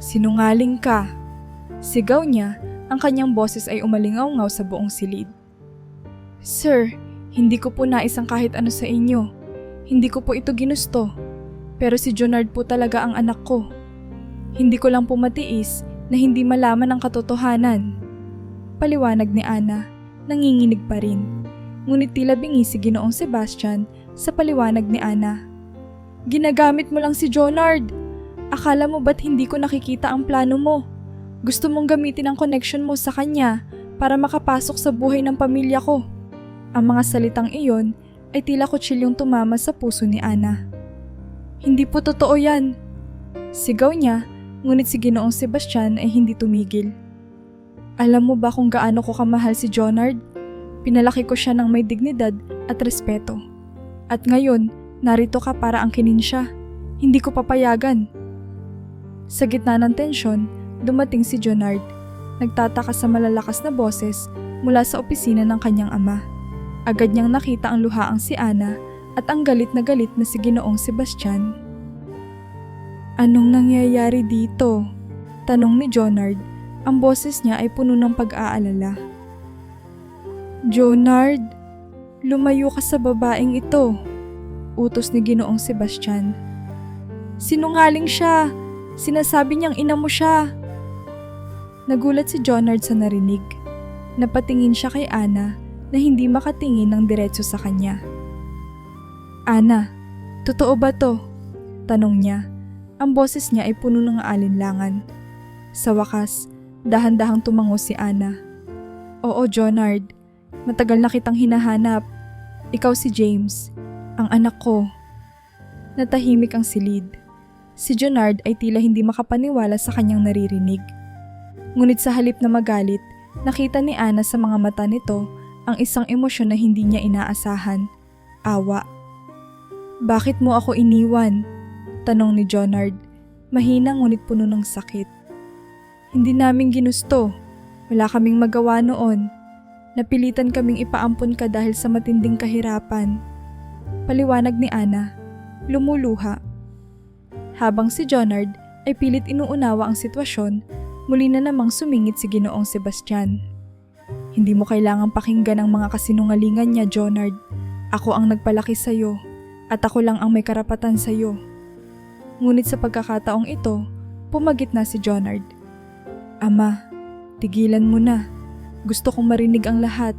Sinungaling ka! Sigaw niya, ang kanyang boses ay umalingaw-ngaw sa buong silid. Sir, hindi ko po nais ang kahit ano sa inyo. Hindi ko po ito ginusto. Pero si Jonard po talaga ang anak ko. Hindi ko lang po matiis na hindi malaman ang katotohanan. Paliwanag ni Ana, nanginginig pa rin. Ngunit tila bingi si Ginoong Sebastian sa paliwanag ni Ana. Ginagamit mo lang si Jonard. Akala mo ba't hindi ko nakikita ang plano mo? Gusto mong gamitin ang connection mo sa kanya para makapasok sa buhay ng pamilya ko. Ang mga salitang iyon ay tila kutsilyong tumama sa puso ni Ana. Hindi po totoo yan. Sigaw niya, ngunit si Ginoong Sebastian ay hindi tumigil. Alam mo ba kung gaano ko kamahal si Jonard? Pinalaki ko siya ng may dignidad at respeto. At ngayon, narito ka para angkinin siya. Hindi ko papayagan. Sa gitna ng tensyon, dumating si Jonard. Nagtataka sa malalakas na boses mula sa opisina ng kanyang ama. Agad niyang nakita ang luhaang si Ana at ang galit na si Ginoong Sebastian. Anong nangyayari dito? Tanong ni Jonard. Ang boses niya ay puno ng pag-aalala. Jonard, lumayo ka sa babaeng ito, utos ni Ginoong Sebastian. Sinungaling siya! Sinasabi niyang ina mo siya! Nagulat si Jonard sa narinig. Napatingin siya kay Ana na hindi makatingin ng diretso sa kanya. Ana, totoo ba to? Tanong niya. Ang boses niya ay puno ng alinlangan. Sa wakas, dahan-dahang tumango si Ana. Oo, Jonard. Matagal na kitang hinahanap. Ikaw si James, ang anak ko. Natahimik ang silid. Si Jonard ay tila hindi makapaniwala sa kanyang naririnig. Ngunit sa halip na magalit, nakita ni Ana sa mga mata nito ang isang emosyon na hindi niya inaasahan. Awa. Bakit mo ako iniwan? Tanong ni Jonard. Mahina ngunit puno ng sakit. Hindi namin ginusto. Wala kaming magawa noon. Napilitan kaming ipaampon ka dahil sa matinding kahirapan. Paliwanag ni Ana. Lumuluha. Habang si Jonard ay pilit inuunawa ang sitwasyon, muli na namang sumingit si Ginoong Sebastian. Hindi mo kailangang pakinggan ang mga kasinungalingan niya, Jonard. Ako ang nagpalaki sa'yo at ako lang ang may karapatan sa'yo. Ngunit sa pagkakataong ito, pumagit na si Jonard. Ama, tigilan mo na. Gusto kong marinig ang lahat.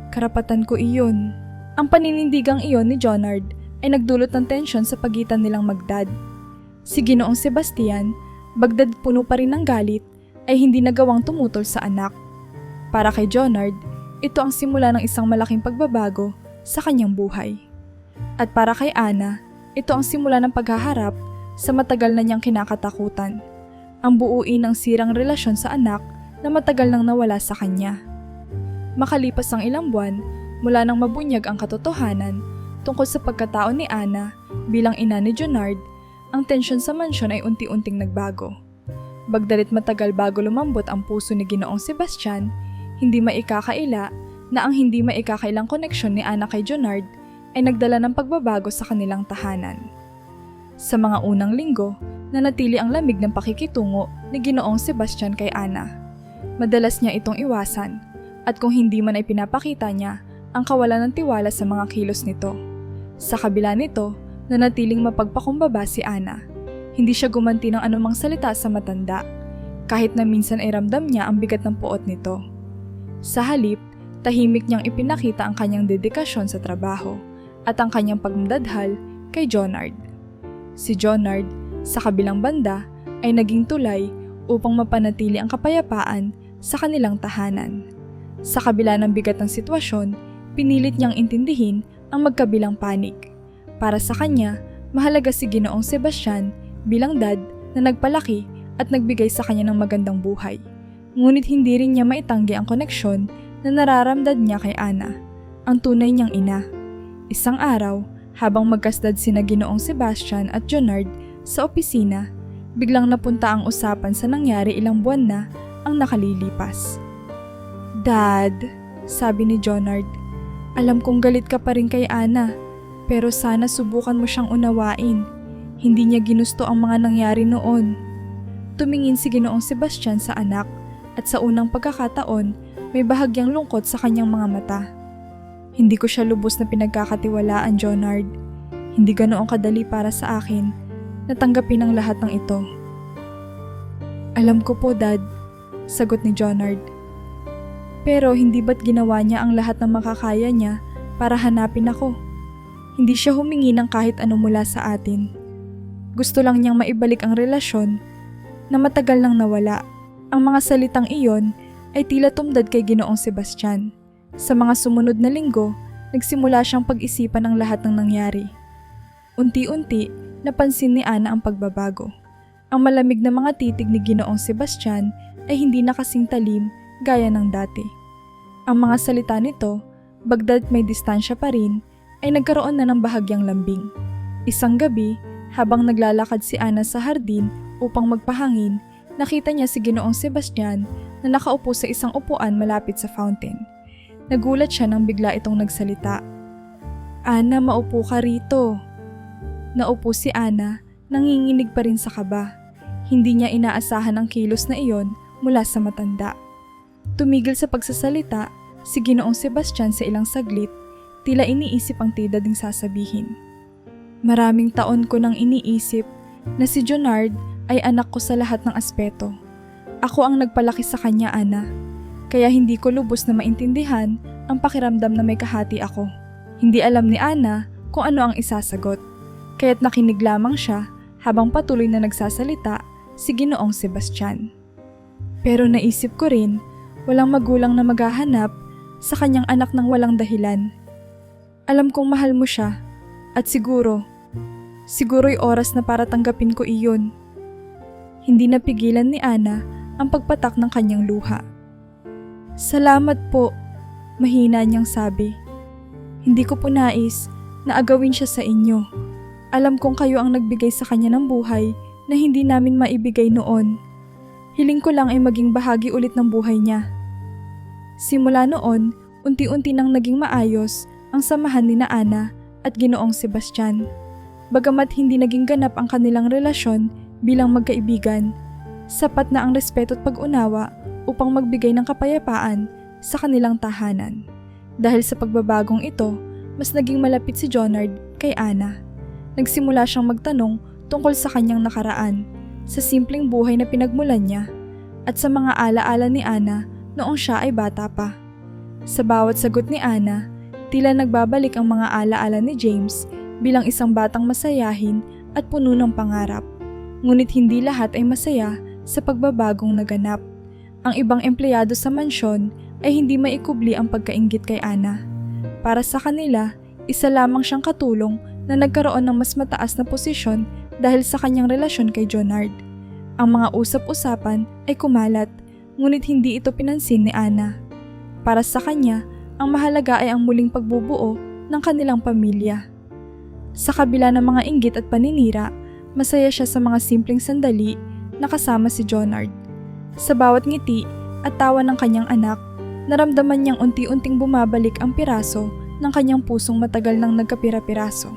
Karapatan ko iyon. Ang paninindigang iyon ni Jonard ay nagdulot ng tensyon sa pagitan nilang magdad. Si Ginoong Sebastian, bagdad puno pa rin ng galit, ay hindi nagawang tumutol sa anak. Para kay Jonard, ito ang simula ng isang malaking pagbabago sa kanyang buhay. At para kay Ana, ito ang simula ng paghaharap sa matagal na niyang kinakatakutan. Ang buuin ng sirang relasyon sa anak na matagal nang nawala sa kanya. Makalipas ang ilang buwan, mula nang mabunyag ang katotohanan tungkol sa pagkatao ni Ana bilang ina ni Jonard, ang tensyon sa mansyon ay unti-unting nagbago. Bagdalit matagal bago lumambot ang puso ni Ginoong Sebastian, hindi maikakaila na ang hindi maikakailang koneksyon ni Ana kay Jonard ay nagdala ng pagbabago sa kanilang tahanan. Sa mga unang linggo, nanatili ang lamig ng pakikitungo ni Ginoong Sebastian kay Ana. Madalas niya itong iwasan, at kung hindi man ay pinapakita niya ang kawalan ng tiwala sa mga kilos nito. Sa kabila nito, nanatiling mapagpakumbaba si Ana. Hindi siya gumanti ng anumang salita sa matanda, kahit na minsan ay ramdam niya ang bigat ng puot nito. Sa halip, tahimik niyang ipinakita ang kanyang dedikasyon sa trabaho at ang kanyang pagmamdadhal kay Jonard. Si Jonard, sa kabilang banda, ay naging tulay upang mapanatili ang kapayapaan sa kanilang tahanan. Sa kabila ng bigat ng sitwasyon, pinilit niyang intindihin ang magkabilang panig. Para sa kanya, mahalaga si Ginoong Sebastian bilang dad na nagpalaki at nagbigay sa kanya ng magandang buhay. Ngunit hindi rin niya maitanggi ang koneksyon na nararamdam niya kay Ana, ang tunay niyang ina. Isang araw, habang magkasdad sina Ginoong Sebastian at Jonard sa opisina, biglang napunta ang usapan sa nangyari ilang buwan na ang nakalilipas. "Dad," sabi ni Jonard, "alam kong galit ka pa rin kay Ana, pero sana subukan mo siyang unawain. Hindi niya ginusto ang mga nangyari noon." Tumingin si Ginoong Sebastian sa anak at sa unang pagkakataon may bahagyang lungkot sa kanyang mga mata. "Hindi ko siya lubos na pinagkakatiwalaan, Jonard. Hindi ganoon kadali para sa akin na tanggapin ang lahat ng ito." "Alam ko po, Dad," sagot ni Jonard. "Pero hindi ba't ginawa niya ang lahat ng makakaya niya para hanapin ako? Hindi siya humingi ng kahit ano mula sa atin. Gusto lang niyang maibalik ang relasyon na matagal nang nawala." Ang mga salitang iyon ay tila tumdad kay Ginoong Sebastian. Sa mga sumunod na linggo, nagsimula siyang pag-isipan ang lahat ng nangyari. Unti-unti, napansin ni Ana ang pagbabago. Ang malamig na mga titig ni Ginoong Sebastian ay hindi na kasing talim gaya ng dati. Ang mga salita nito, bagda't may distansya pa rin, ay nagkaroon na ng bahagyang lambing. Isang gabi, habang naglalakad si Ana sa hardin upang magpahangin, nakita niya si Ginoong Sebastian na nakaupo sa isang upuan malapit sa fountain. Nagulat siya nang bigla itong nagsalita. "Ana, maupo ka rito." Naupo si Ana, nanginginig pa rin sa kaba. Hindi niya inaasahan ang kilos na iyon mula sa matanda. Tumigil sa pagsasalita si Ginoong Sebastian sa ilang saglit, tila iniisip ang tida ding sasabihin. "Maraming taon ko nang iniisip na si Jonard ay anak ko sa lahat ng aspeto. Ako ang nagpalaki sa kanya, Ana. Kaya hindi ko lubos na maintindihan ang pakiramdam na may kahati ako." Hindi alam ni Ana kung ano ang isasagot, kaya't nakinig lamang siya habang patuloy na nagsasalita si Ginoong Sebastian. "Pero naisip ko rin, walang magulang na maghahanap sa kanyang anak ng walang dahilan. Alam kong mahal mo siya at siguro'y oras na para tanggapin ko iyon." Hindi napigilan ni Ana ang pagpatak ng kanyang luha. "Salamat po," mahina niyang sabi. "Hindi ko po nais na agawin siya sa inyo. Alam kong kayo ang nagbigay sa kanya ng buhay na hindi namin maibigay noon. Hiling ko lang ay maging bahagi ulit ng buhay niya." Simula noon, unti-unti nang naging maayos ang samahan ni na Ana at Ginoong Sebastian. Bagamat hindi naging ganap ang kanilang relasyon bilang magkaibigan, sapat na ang respeto at pag-unawa upang magbigay ng kapayapaan sa kanilang tahanan. Dahil sa pagbabagong ito, mas naging malapit si Jonard kay Ana. Nagsimula siyang magtanong tungkol sa kanyang nakaraan, sa simpleng buhay na pinagmulan niya, at sa mga alaala ni Ana noong siya ay bata pa. Sa bawat sagot ni Ana, tila nagbabalik ang mga alaala ni James bilang isang batang masayahin at puno ng pangarap. Ngunit hindi lahat ay masaya sa pagbabagong naganap. Ang ibang empleyado sa mansyon ay hindi maikubli ang pagkainggit kay Ana. Para sa kanila, isa lamang siyang katulong na nagkaroon ng mas mataas na posisyon dahil sa kanyang relasyon kay Jonard. Ang mga usap-usapan ay kumalat, ngunit hindi ito pinansin ni Ana. Para sa kanya, ang mahalaga ay ang muling pagbubuo ng kanilang pamilya. Sa kabila ng mga inggit at paninira, masaya siya sa mga simpleng sandali na kasama si Jonard. Sa bawat ngiti at tawa ng kanyang anak, naramdaman niyang unti-unting bumabalik ang piraso ng kanyang pusong matagal nang nagkapira-piraso.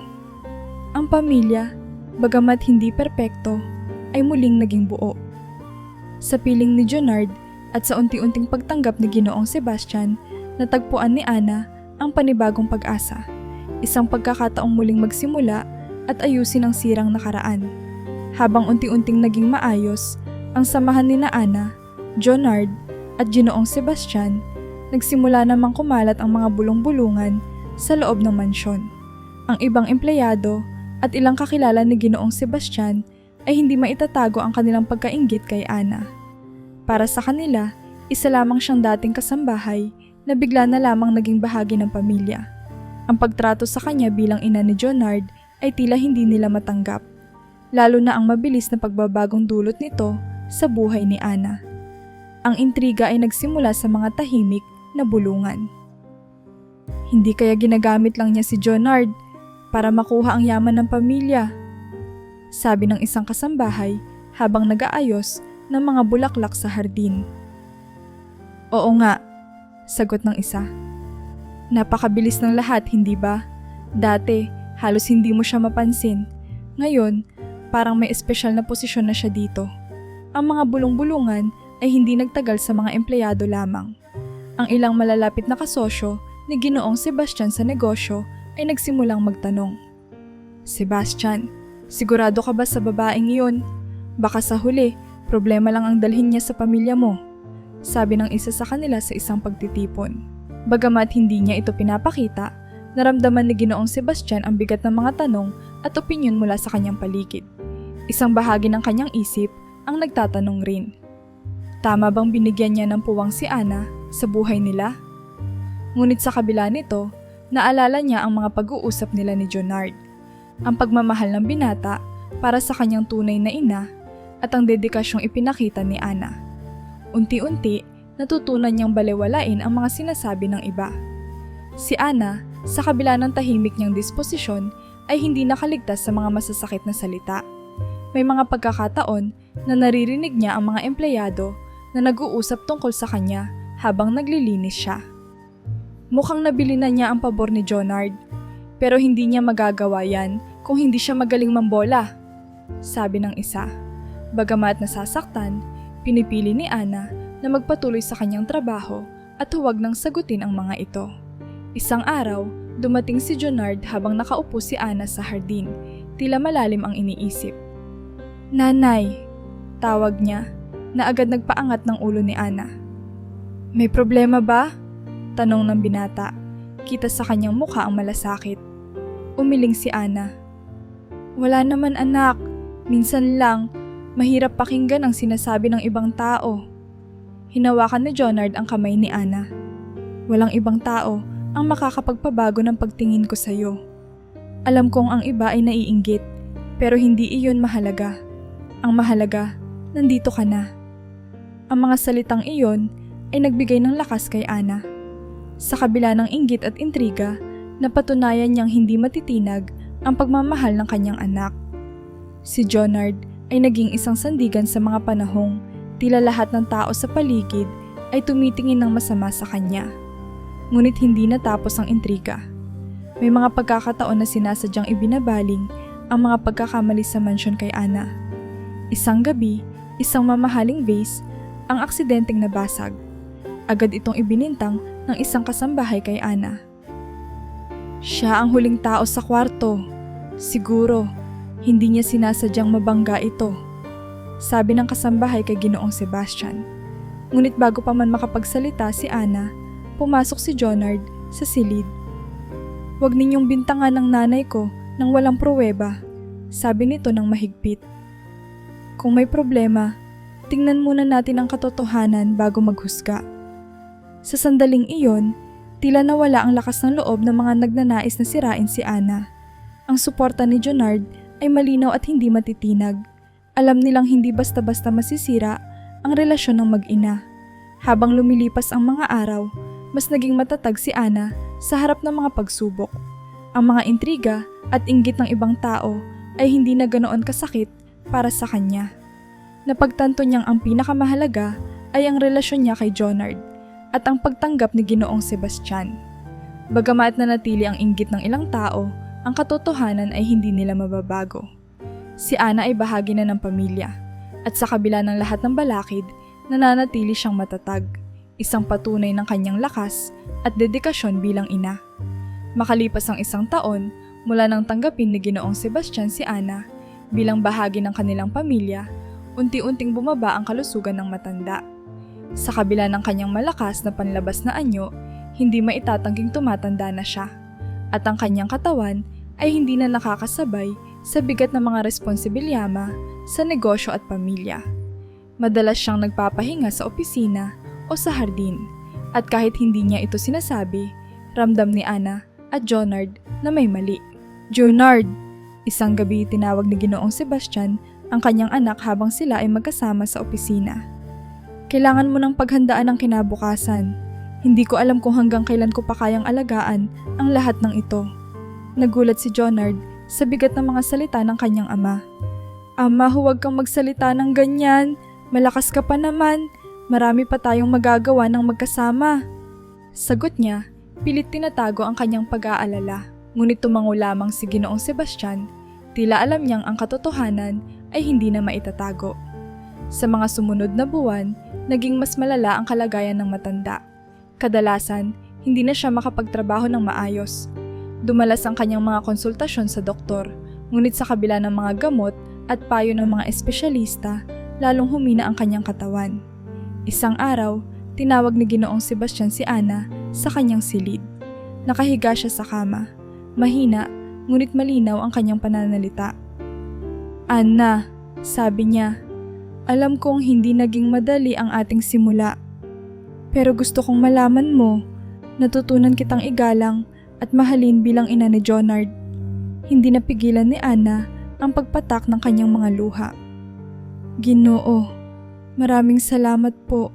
Ang pamilya, bagamat hindi perpekto, ay muling naging buo. Sa piling ni Jonard at sa unti-unting pagtanggap ni Ginoong Sebastian, natagpuan ni Ana ang panibagong pag-asa. Isang pagkakataong muling magsimula at ayusin ang sirang nakaraan. Habang unti-unting naging maayos, ang samahan ni na Ana, Jonard at Ginoong Sebastian, nagsimula namang kumalat ang mga bulong-bulungan sa loob ng mansyon. Ang ibang empleyado at ilang kakilala ni Ginoong Sebastian ay hindi maitatago ang kanilang pagkainggit kay Ana. Para sa kanila, isa lamang siyang dating kasambahay na bigla na lamang naging bahagi ng pamilya. Ang pagtrato sa kanya bilang ina ni Jonard ay tila hindi nila matanggap, lalo na ang mabilis na pagbabagong dulot nito sa buhay ni Ana. Ang intriga ay nagsimula sa mga tahimik na bulungan. Hindi kaya ginagamit lang niya si Jonard para makuha ang yaman ng pamilya? Sabi ng isang kasambahay habang nag-aayos ng mga bulaklak sa hardin. Oo nga, sagot ng isa. Napakabilis ng lahat, hindi ba? Dati, halos hindi mo siya mapansin. Ngayon, parang may espesyal na posisyon na siya dito. Ang mga bulong-bulungan ay hindi nagtagal sa mga empleyado lamang. Ang ilang malalapit na kasosyo ni Ginoong Sebastian sa negosyo ay nagsimulang magtanong. Sebastian, sigurado ka ba sa babaeng iyon? Baka sa huli, problema lang ang dalhin niya sa pamilya mo. Sabi ng isa sa kanila sa isang pagtitipon. Bagamat hindi niya ito pinapakita, naramdaman ni Ginoong Sebastian ang bigat ng mga tanong at opinyon mula sa kanyang paligid. Isang bahagi ng kanyang isip ang nagtatanong rin. Tama bang binigyan niya ng puwang si Ana sa buhay nila? Ngunit sa kabila nito, naalala niya ang mga pag-uusap nila ni Jonard. Ang pagmamahal ng binata para sa kanyang tunay na ina at ang dedikasyong ipinakita ni Ana. Unti-unti, natutunan niyang balewalain ang mga sinasabi ng iba. Si Ana, sa kabila ng tahimik niyang disposisyon, ay hindi nakaligtas sa mga masasakit na salita. May mga pagkakataon na naririnig niya ang mga empleyado na nag-uusap tungkol sa kanya habang naglilinis siya. Mukhang nabili na niya ang pabor ni Jonard, pero hindi niya magagawa yan kung hindi siya magaling mambola, sabi ng isa. Bagamat nasasaktan, pinipili ni Ana na magpatuloy sa kanyang trabaho at huwag nang sagutin ang mga ito. Isang araw, dumating si Jonard habang nakaupo si Ana sa hardin, tila malalim ang iniisip. Nanay, tawag niya, na agad nagpaangat ng ulo ni Ana. May problema ba? Tanong ng binata. Kita sa kanyang mukha ang malasakit. Umiling si Ana. Wala naman anak, minsan lang, mahirap pakinggan ang sinasabi ng ibang tao. Hinawakan ni Jonard ang kamay ni Ana. Walang ibang tao ang makakapagpabago ng pagtingin ko sa iyo. Alam kong ang iba ay naiinggit, pero hindi iyon mahalaga. Ang mahalaga, nandito ka na. Ang mga salitang iyon ay nagbigay ng lakas kay Ana. Sa kabila ng inggit at intriga, napatunayan niyang hindi matitinag ang pagmamahal ng kanyang anak. Si Jonard ay naging isang sandigan sa mga panahong tila lahat ng tao sa paligid ay tumitingin ng masama sa kanya. Ngunit hindi natapos ang intriga. May mga pagkakataon na sinasadyang ibinabaling ang mga pagkakamali sa mansyon kay Ana. Isang gabi, isang mamahaling vase ang aksidenteng nabasag. Agad itong ibinintang ng isang kasambahay kay Ana. Siya ang huling tao sa kwarto. Siguro, hindi niya sinasadyang mabangga ito, sabi ng kasambahay kay Ginoong Sebastian. Ngunit bago pa man makapagsalita si Ana, pumasok si Jonard sa silid. Huwag ninyong bintangan ng nanay ko nang walang pruweba, sabi nito ng mahigpit. Kung may problema, tingnan muna natin ang katotohanan bago maghusga. Sa sandaling iyon, tila nawala ang lakas ng loob ng mga nagnanais na sirain si Ana. Ang suporta ni Jonard ay malinaw at hindi matitinag. Alam nilang hindi basta-basta masisira ang relasyon ng mag-ina. Habang lumilipas ang mga araw, mas naging matatag si Ana sa harap ng mga pagsubok. Ang mga intriga at inggit ng ibang tao ay hindi na ganoon kasakit para sa kanya. Napagtanto niyang ang pinakamahalaga ay ang relasyon niya kay Jonard at ang pagtanggap ni Ginoong Sebastian. Bagamat nanatili ang inggit ng ilang tao, ang katotohanan ay hindi nila mababago. Si Ana ay bahagi na ng pamilya, at sa kabila ng lahat ng balakid, nananatili siyang matatag, isang patunay ng kanyang lakas at dedikasyon bilang ina. Makalipas ang isang taon, mula nang tanggapin ni Ginoong Sebastian si Ana bilang bahagi ng kanilang pamilya, unti-unting bumaba ang kalusugan ng matanda. Sa kabila ng kanyang malakas na panlabas na anyo, hindi maitatangking tumatanda na siya, at ang kanyang katawan ay hindi na nakakasabay sa bigat ng mga responsibilyama sa negosyo at pamilya. Madalas siyang nagpapahinga sa opisina o sa hardin, at kahit hindi niya ito sinasabi, ramdam ni Ana at Jonard na may mali. Jonard! Isang gabi tinawag ni Ginoong Sebastian ang kanyang anak habang sila ay magkasama sa opisina. Kailangan mo ng paghandaan ng kinabukasan. Hindi ko alam kung hanggang kailan ko pa kayang alagaan ang lahat ng ito. Nagulat si Jonard sa bigat ng mga salita ng kanyang ama. Ama, huwag kang magsalita ng ganyan. Malakas ka pa naman. Marami pa tayong magagawa ng magkasama. Sagot niya, pilit tinatago ang kanyang pag-aalala. Ngunit tumango lamang si Ginoong Sebastian, tila alam niyang ang katotohanan ay hindi na maitatago. Sa mga sumunod na buwan, naging mas malala ang kalagayan ng matanda. Kadalasan, hindi na siya makapagtrabaho ng maayos. Dumalas ang kanyang mga konsultasyon sa doktor, ngunit sa kabila ng mga gamot at payo ng mga espesyalista, lalong humina ang kanyang katawan. Isang araw, tinawag ni Ginoong Sebastian si Ana sa kanyang silid. Nakahiga siya sa kama. Mahina, ngunit malinaw ang kanyang pananalita. "Ana," sabi niya, "alam kong hindi naging madali ang ating simula. Pero gusto kong malaman mo, natutunan kitang igalang at mahalin bilang ina ni Jonard." Hindi napigilan ni Ana ang pagpatak ng kanyang mga luha. "Ginoo, maraming salamat po.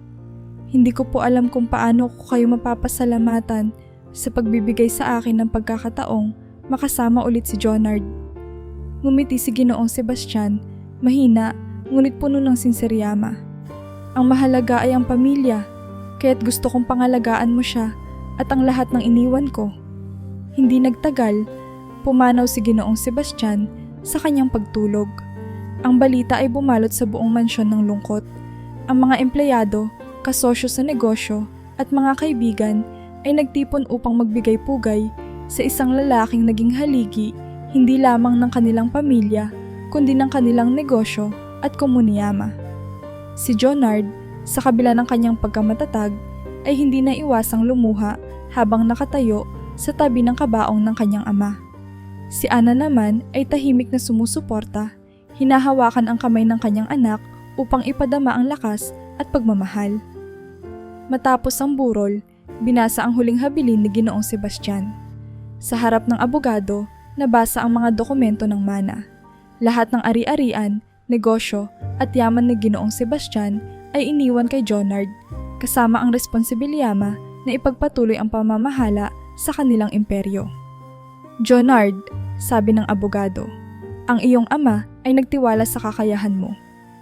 Hindi ko po alam kung paano ko kayo mapapasalamatan sa pagbibigay sa akin ng pagkakataong makasama ulit si Jonard." Ngumiti si Ginoong Sebastian, mahina ngunit puno ng sinseryama. "Ang mahalaga ay ang pamilya, kaya't gusto kong pangalagaan mo siya at ang lahat ng iniwan ko." Hindi nagtagal, pumanaw si Ginoong Sebastian sa kanyang pagtulog. Ang balita ay bumalot sa buong mansyon ng lungkot. Ang mga empleyado, kasosyo sa negosyo at mga kaibigan ay nagtipon upang magbigay pugay sa isang lalaking naging haligi hindi lamang ng kanilang pamilya kundi ng kanilang negosyo at komuniyama. Si Jonard, sa kabila ng kanyang pagkamatatag, ay hindi na iwasang lumuha habang nakatayo sa tabi ng kabaong ng kanyang ama. Si Ana naman ay tahimik na sumusuporta, hinahawakan ang kamay ng kanyang anak upang ipadama ang lakas at pagmamahal. Matapos ang burol, binasa ang huling habilin ni Ginoong Sebastian. Sa harap ng abogado, nabasa ang mga dokumento ng mana. Lahat ng ari-arian, negosyo at yaman ni Ginoong Sebastian ay iniwan kay Jonard, kasama ang responsibilyama na ipagpatuloy ang pamamahala sa kanilang imperyo. "Jonard," sabi ng abogado, "ang iyong ama ay nagtiwala sa kakayahan mo.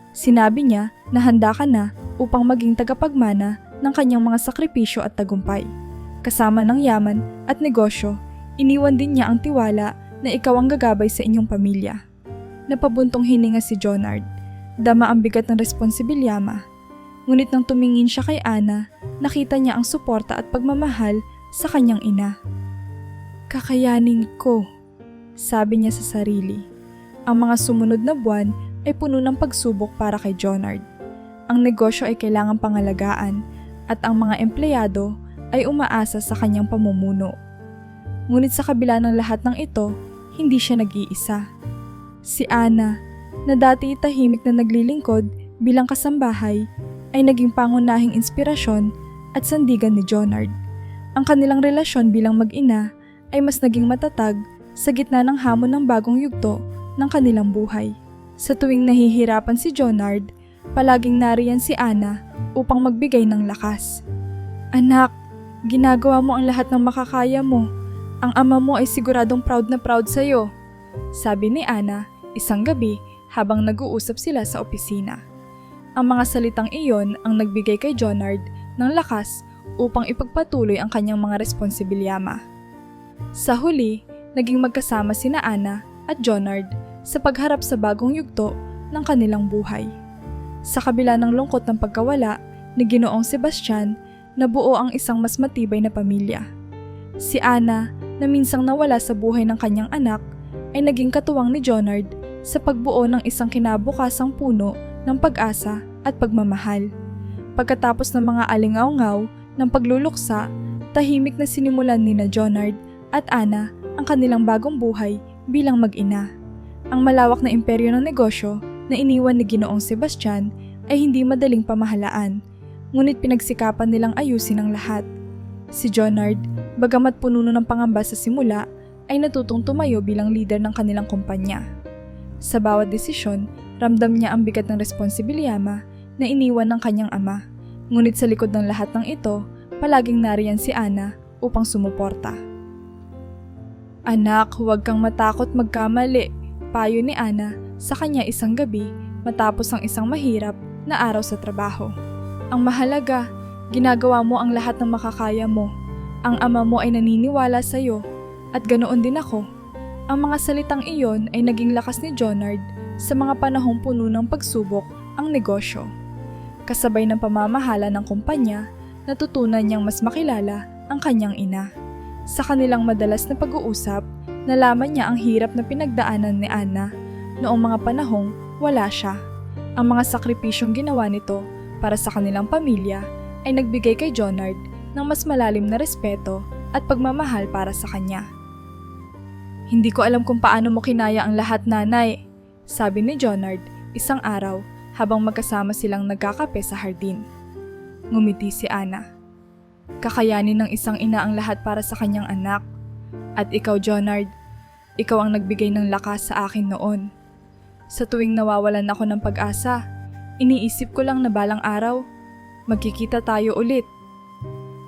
Sinabi niya na handa ka na upang maging tagapagmana ng kanyang mga sakripisyo at tagumpay. Kasama ng yaman at negosyo, iniwan din niya ang tiwala na ikaw ang gagabay sa inyong pamilya." Napabuntong hininga si Jonard. Dama ang bigat ng responsibilyama. Ngunit nang tumingin siya kay Ana, nakita niya ang suporta at pagmamahal sa kanyang ina. "Kakayanin ko," sabi niya sa sarili. Ang mga sumunod na buwan ay puno ng pagsubok para kay Jonard. Ang negosyo ay kailangang pangalagaan at ang mga empleyado ay umaasa sa kanyang pamumuno. Ngunit sa kabila ng lahat ng ito, hindi siya nag-iisa. Si Ana, na dati tahimik na naglilingkod bilang kasambahay, ay naging pangunahing inspirasyon at sandigan ni Jonard. Ang kanilang relasyon bilang mag-ina ay mas naging matatag sa gitna ng hamon ng bagong yugto ng kanilang buhay. Sa tuwing nahihirapan si Jonard, palaging nariyan si Ana upang magbigay ng lakas. "Anak, ginagawa mo ang lahat ng makakaya mo. Ang ama mo ay siguradong proud na proud sa'yo," sabi ni Ana isang gabi habang nag-uusap sila sa opisina. Ang mga salitang iyon ang nagbigay kay Jonard ng lakas upang ipagpatuloy ang kanyang mga responsibilyama. Sa huli, naging magkasama sina Ana at Jonard sa pagharap sa bagong yugto ng kanilang buhay. Sa kabila ng lungkot ng pagkawala ni Ginoong Sebastian, nabuo ang isang mas matibay na pamilya. Si Ana, na minsang nawala sa buhay ng kanyang anak, ay naging katuwang ni Jonard sa pagbuo ng isang kinabukasang puno ng pag-asa at pagmamahal. Pagkatapos ng mga alingaw-ngaw ng pagluluksa, tahimik na sinimulan nina Jonard at Ana ang kanilang bagong buhay bilang mag-ina. Ang malawak na imperyo ng negosyo na iniwan ni Ginoong Sebastian ay hindi madaling pamahalaan, ngunit pinagsikapan nilang ayusin ang lahat. Si Jonard, bagamat puno ng pangamba sa simula, ay natutong tumayo bilang leader ng kanilang kumpanya. Sa bawat desisyon, ramdam niya ang bigat ng responsibilyama na iniwan ng kanyang ama, ngunit sa likod ng lahat ng ito, palaging nariyan si Ana upang sumuporta. "Anak, huwag kang matakot magkamali," payo ni Ana sa kanya isang gabi matapos ang isang mahirap na araw sa trabaho. Ang mahalaga, ginagawa mo ang lahat ng makakaya mo. Ang ama mo ay naniniwala sa iyo at ganoon din ako. Ang mga salitang iyon ay naging lakas ni Jonard sa mga panahong puno ng pagsubok ang negosyo. Kasabay ng pamamahala ng kumpanya, natutunan niyang mas makilala ang kanyang ina. Sa kanilang madalas na pag-uusap, nalaman niya ang hirap na pinagdaanan ni Anna noong mga panahong wala siya. Ang mga sakripisyong ginawa nito para sa kanilang pamilya ay nagbigay kay Jonard ng mas malalim na respeto at pagmamahal para sa kanya. "Hindi ko alam kung paano mo kinaya ang lahat, nanay," sabi ni Jonard isang araw habang magkasama silang nagkakape sa hardin. Ngumiti si Anna. "Kakayanin ng isang ina ang lahat para sa kanyang anak. At ikaw, Jonard, ikaw ang nagbigay ng lakas sa akin noon. Sa tuwing nawawalan ako ng pag-asa, iniisip ko lang na balang araw, magkikita tayo ulit."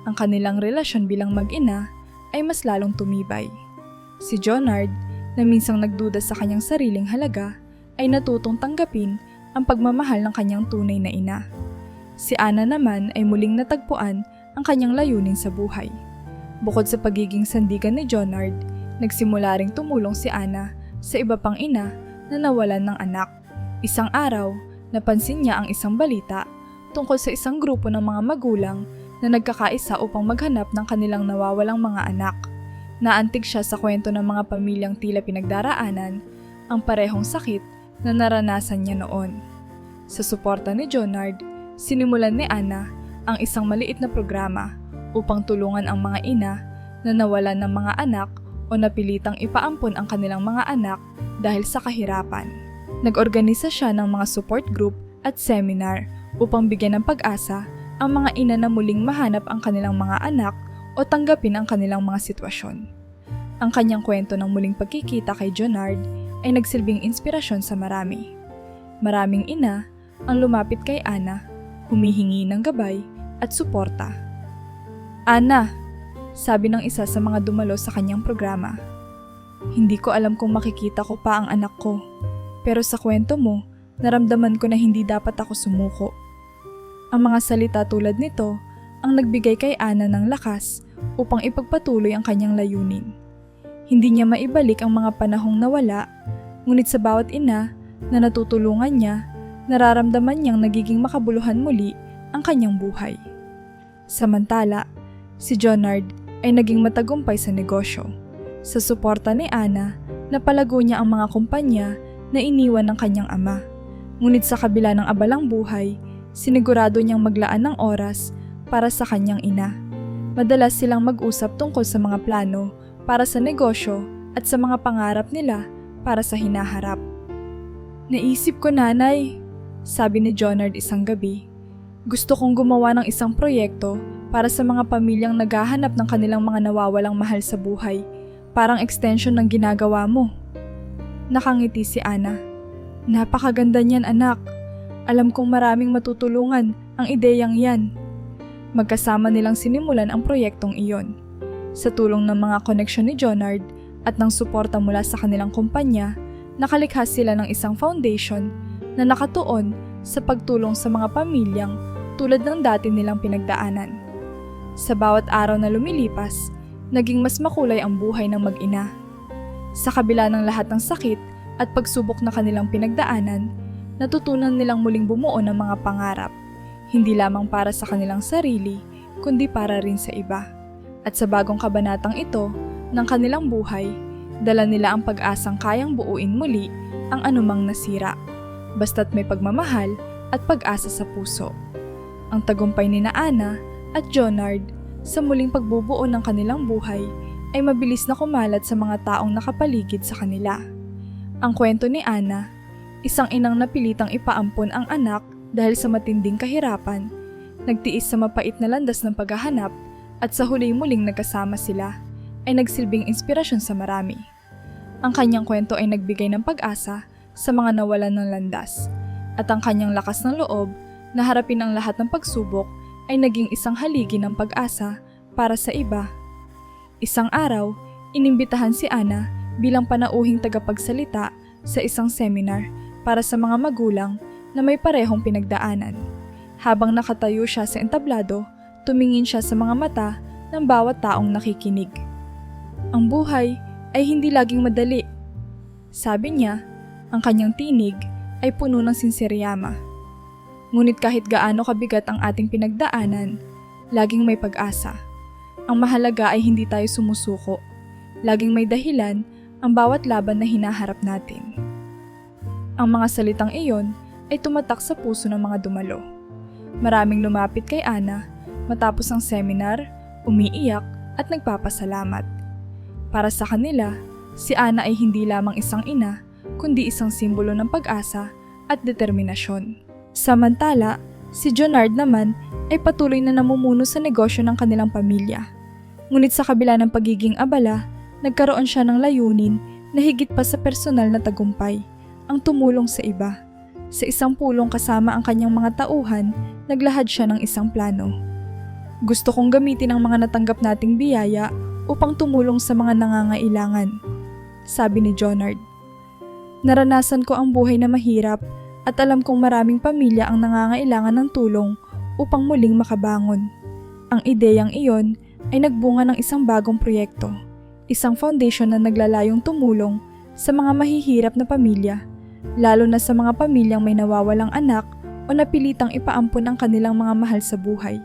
Ang kanilang relasyon bilang mag-ina ay mas lalong tumibay. Si Jonard, na minsang nagduda sa kanyang sariling halaga, ay natutong tanggapin ang pagmamahal ng kanyang tunay na ina. Si Anna naman ay muling natagpuan ang kanyang layunin sa buhay. Bukod sa pagiging sandigan ni Jonard, nagsimula ring tumulong si Anna sa iba pang ina na nawalan ng anak. Isang araw, napansin niya ang isang balita tungkol sa isang grupo ng mga magulang na nagkakaisa upang maghanap ng kanilang nawawalang mga anak. Naantig siya sa kwento ng mga pamilyang tila pinagdaraanan ang parehong sakit na naranasan niya noon. Sa suporta ni Jonard, sinimulan ni Anna ang isang maliit na programa upang tulungan ang mga ina na nawalan ng mga anak o napilitang ipaampon ang kanilang mga anak dahil sa kahirapan. Nag-organisa siya ng mga support group at seminar upang bigyan ng pag-asa ang mga ina na muling mahanap ang kanilang mga anak o tanggapin ang kanilang mga sitwasyon. Ang kanyang kwento ng muling pagkikita kay Jonard ay nagsilbing inspirasyon sa marami. Maraming ina ang lumapit kay Anna, humihingi ng gabay at suporta. "Anna," sabi ng isa sa mga dumalo sa kanyang programa, "hindi ko alam kung makikita ko pa ang anak ko, pero sa kwento mo, naramdaman ko na hindi dapat ako sumuko." Ang mga salita tulad nito ang nagbigay kay Anna ng lakas upang ipagpatuloy ang kanyang layunin. Hindi niya maibalik ang mga panahong nawala, ngunit sa bawat ina na natutulungan niya, nararamdaman niyang nagiging makabuluhan muli ang kanyang buhay. Samantala, si Jonard ay naging matagumpay sa negosyo. Sa suporta ni Anna, napalago niya ang mga kumpanya na iniwan ng kanyang ama. Ngunit sa kabila ng abalang buhay, sinigurado niyang maglaan ng oras para sa kanyang ina. Madalas silang mag-usap tungkol sa mga plano para sa negosyo at sa mga pangarap nila para sa hinaharap. "Naisip ko, nanay," sabi ni Jonard isang gabi, "gusto kong gumawa ng isang proyekto para sa mga pamilyang naghahanap ng kanilang mga nawawalang mahal sa buhay, parang extension ng ginagawa mo." Nakangiti si Anna. "Napakaganda niyan, anak. Alam kong maraming matutulungan ang ideyang yan." Magkasama nilang sinimulan ang proyektong iyon. Sa tulong ng mga koneksyon ni Jonard at ng suporta mula sa kanilang kumpanya, nakalikha sila ng isang foundation na nakatuon sa pagtulong sa mga pamilyang tulad ng dati nilang pinagdaanan. Sa bawat araw na lumilipas, naging mas makulay ang buhay ng mag-ina. Sa kabila ng lahat ng sakit at pagsubok na kanilang pinagdaanan, natutunan nilang muling bumuo ng mga pangarap, hindi lamang para sa kanilang sarili, kundi para rin sa iba. At sa bagong kabanatang ito ng kanilang buhay, dala nila ang pag-asang kayang buuin muli ang anumang nasira, basta't may pagmamahal at pag-asa sa puso. Ang tagumpay ni Anna at Jonard sa muling pagbubuo ng kanilang buhay ay mabilis na kumalat sa mga taong nakapaligid sa kanila. Ang kwento ni Anna, isang inang napilitang ipaampon ang anak dahil sa matinding kahirapan, nagtiis sa mapait na landas ng paghahanap at sa huli muling nagkasama sila, ay nagsilbing inspirasyon sa marami. Ang kanyang kwento ay nagbigay ng pag-asa sa mga nawalan ng landas, at ang kanyang lakas ng loob na harapin ang lahat ng pagsubok ay naging isang haligi ng pag-asa para sa iba. Isang araw, inimbitahan si Anna bilang panauhing tagapagsalita sa isang seminar para sa mga magulang na may parehong pinagdaanan. Habang nakatayo siya sa entablado, tumingin siya sa mga mata ng bawat taong nakikinig. Ang buhay ay hindi laging madali. Sabi niya, ang kanyang tinig ay puno ng sinseryama. Ngunit kahit gaano kabigat ang ating pinagdaanan, laging may pag-asa. Ang mahalaga ay hindi tayo sumusuko. Laging may dahilan ang bawat laban na hinaharap natin. Ang mga salitang iyon ay tumatak sa puso ng mga dumalo. Maraming lumapit kay Ana matapos ang seminar, umiiyak at nagpapasalamat. Para sa kanila, si Ana ay hindi lamang isang ina, kundi isang simbolo ng pag-asa at determinasyon. Samantala, si Jonard naman ay patuloy na namumuno sa negosyo ng kanilang pamilya. Ngunit sa kabila ng pagiging abala, nagkaroon siya ng layunin na higit pa sa personal na tagumpay, ang tumulong sa iba. Sa isang pulong kasama ang kanyang mga tauhan, naglahad siya ng isang plano. Gusto kong gamitin ang mga natanggap nating biyaya upang tumulong sa mga nangangailangan, sabi ni Jonard. Naranasan ko ang buhay na mahirap at alam kong maraming pamilya ang nangangailangan ng tulong upang muling makabangon. Ang ideyang iyon ay nagbunga ng isang bagong proyekto, isang foundation na naglalayong tumulong sa mga mahihirap na pamilya, lalo na sa mga pamilyang may nawawalang anak o napilitang ipaampun ang kanilang mga mahal sa buhay.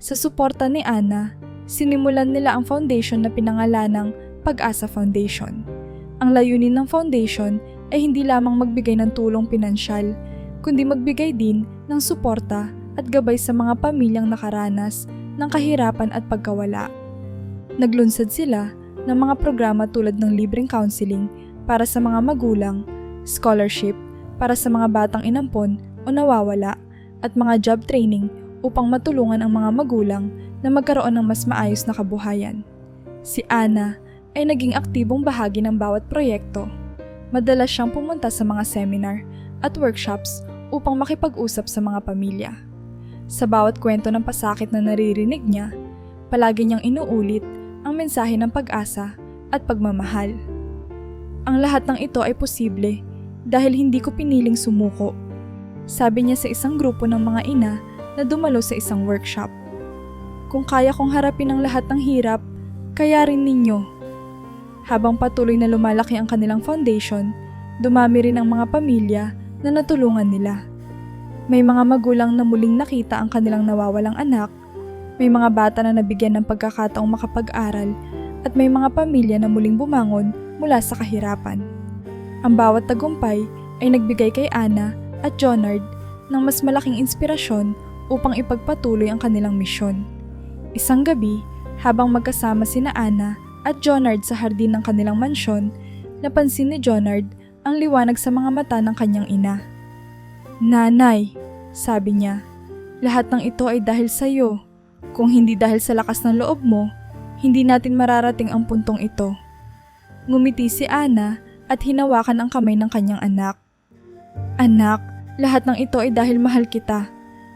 Sa suporta ni Ana, sinimulan nila ang foundation na pinangalanang Pag-asa Foundation. Ang layunin ng foundation ay hindi lamang magbigay ng tulong pinansyal, kundi magbigay din ng suporta at gabay sa mga pamilyang nakaranas ng kahirapan at pagkawala. Naglunsad sila ng mga programa tulad ng libreng counseling para sa mga magulang, scholarship para sa mga batang inampon o nawawala, at mga job training upang matulungan ang mga magulang na magkaroon ng mas maayos na kabuhayan. Si Ana ay naging aktibong bahagi ng bawat proyekto. Madalas siyang pumunta sa mga seminar at workshops upang makipag-usap sa mga pamilya. Sa bawat kwento ng pasakit na naririnig niya, palagi niyang inuulit ang mensahe ng pag-asa at pagmamahal. Ang lahat ng ito ay posible dahil hindi ko piniling sumuko, sabi niya sa isang grupo ng mga ina na dumalo sa isang workshop. Kung kaya kong harapin ang lahat ng hirap, kaya rin ninyo. Habang patuloy na lumalaki ang kanilang foundation, dumami rin ang mga pamilya na natulungan nila. May mga magulang na muling nakita ang kanilang nawawalang anak, may mga bata na nabigyan ng pagkakataong makapag-aral, at may mga pamilya na muling bumangon mula sa kahirapan. Ang bawat tagumpay ay nagbigay kay Ana at Jonard ng mas malaking inspirasyon upang ipagpatuloy ang kanilang misyon. Isang gabi, habang magkasama sina Ana at Jonard sa hardin ng kanilang mansyon, napansin ni Jonard ang liwanag sa mga mata ng kanyang ina. "Nanay," sabi niya, "lahat ng ito ay dahil sa iyo. Kung hindi dahil sa lakas ng loob mo, hindi natin mararating ang puntong ito." Ngumiti si Ana at hinawakan ang kamay ng kanyang anak. "Anak, lahat ng ito ay dahil mahal kita.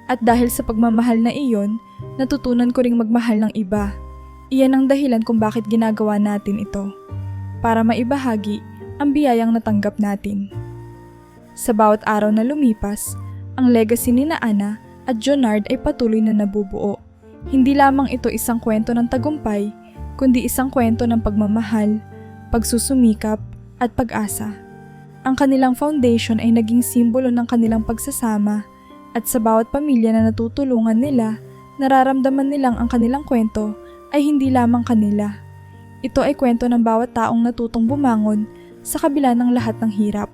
At dahil sa pagmamahal na iyon, natutunan ko ring magmahal ng iba. Iyan ang dahilan kung bakit ginagawa natin ito. Para maibahagi ang biyayang natanggap natin." Sa bawat araw na lumipas, ang legacy ni Ana at Jonard ay patuloy na nabubuo. Hindi lamang ito isang kwento ng tagumpay, kundi isang kwento ng pagmamahal, pagsusumikap at pag-asa. Ang kanilang foundation ay naging simbolo ng kanilang pagsasama, at sa bawat pamilya na natutulungan nila, nararamdaman nilang ang kanilang kwento ay hindi lamang kanila. Ito ay kwento ng bawat taong natutong bumangon sa kabila ng lahat ng hirap.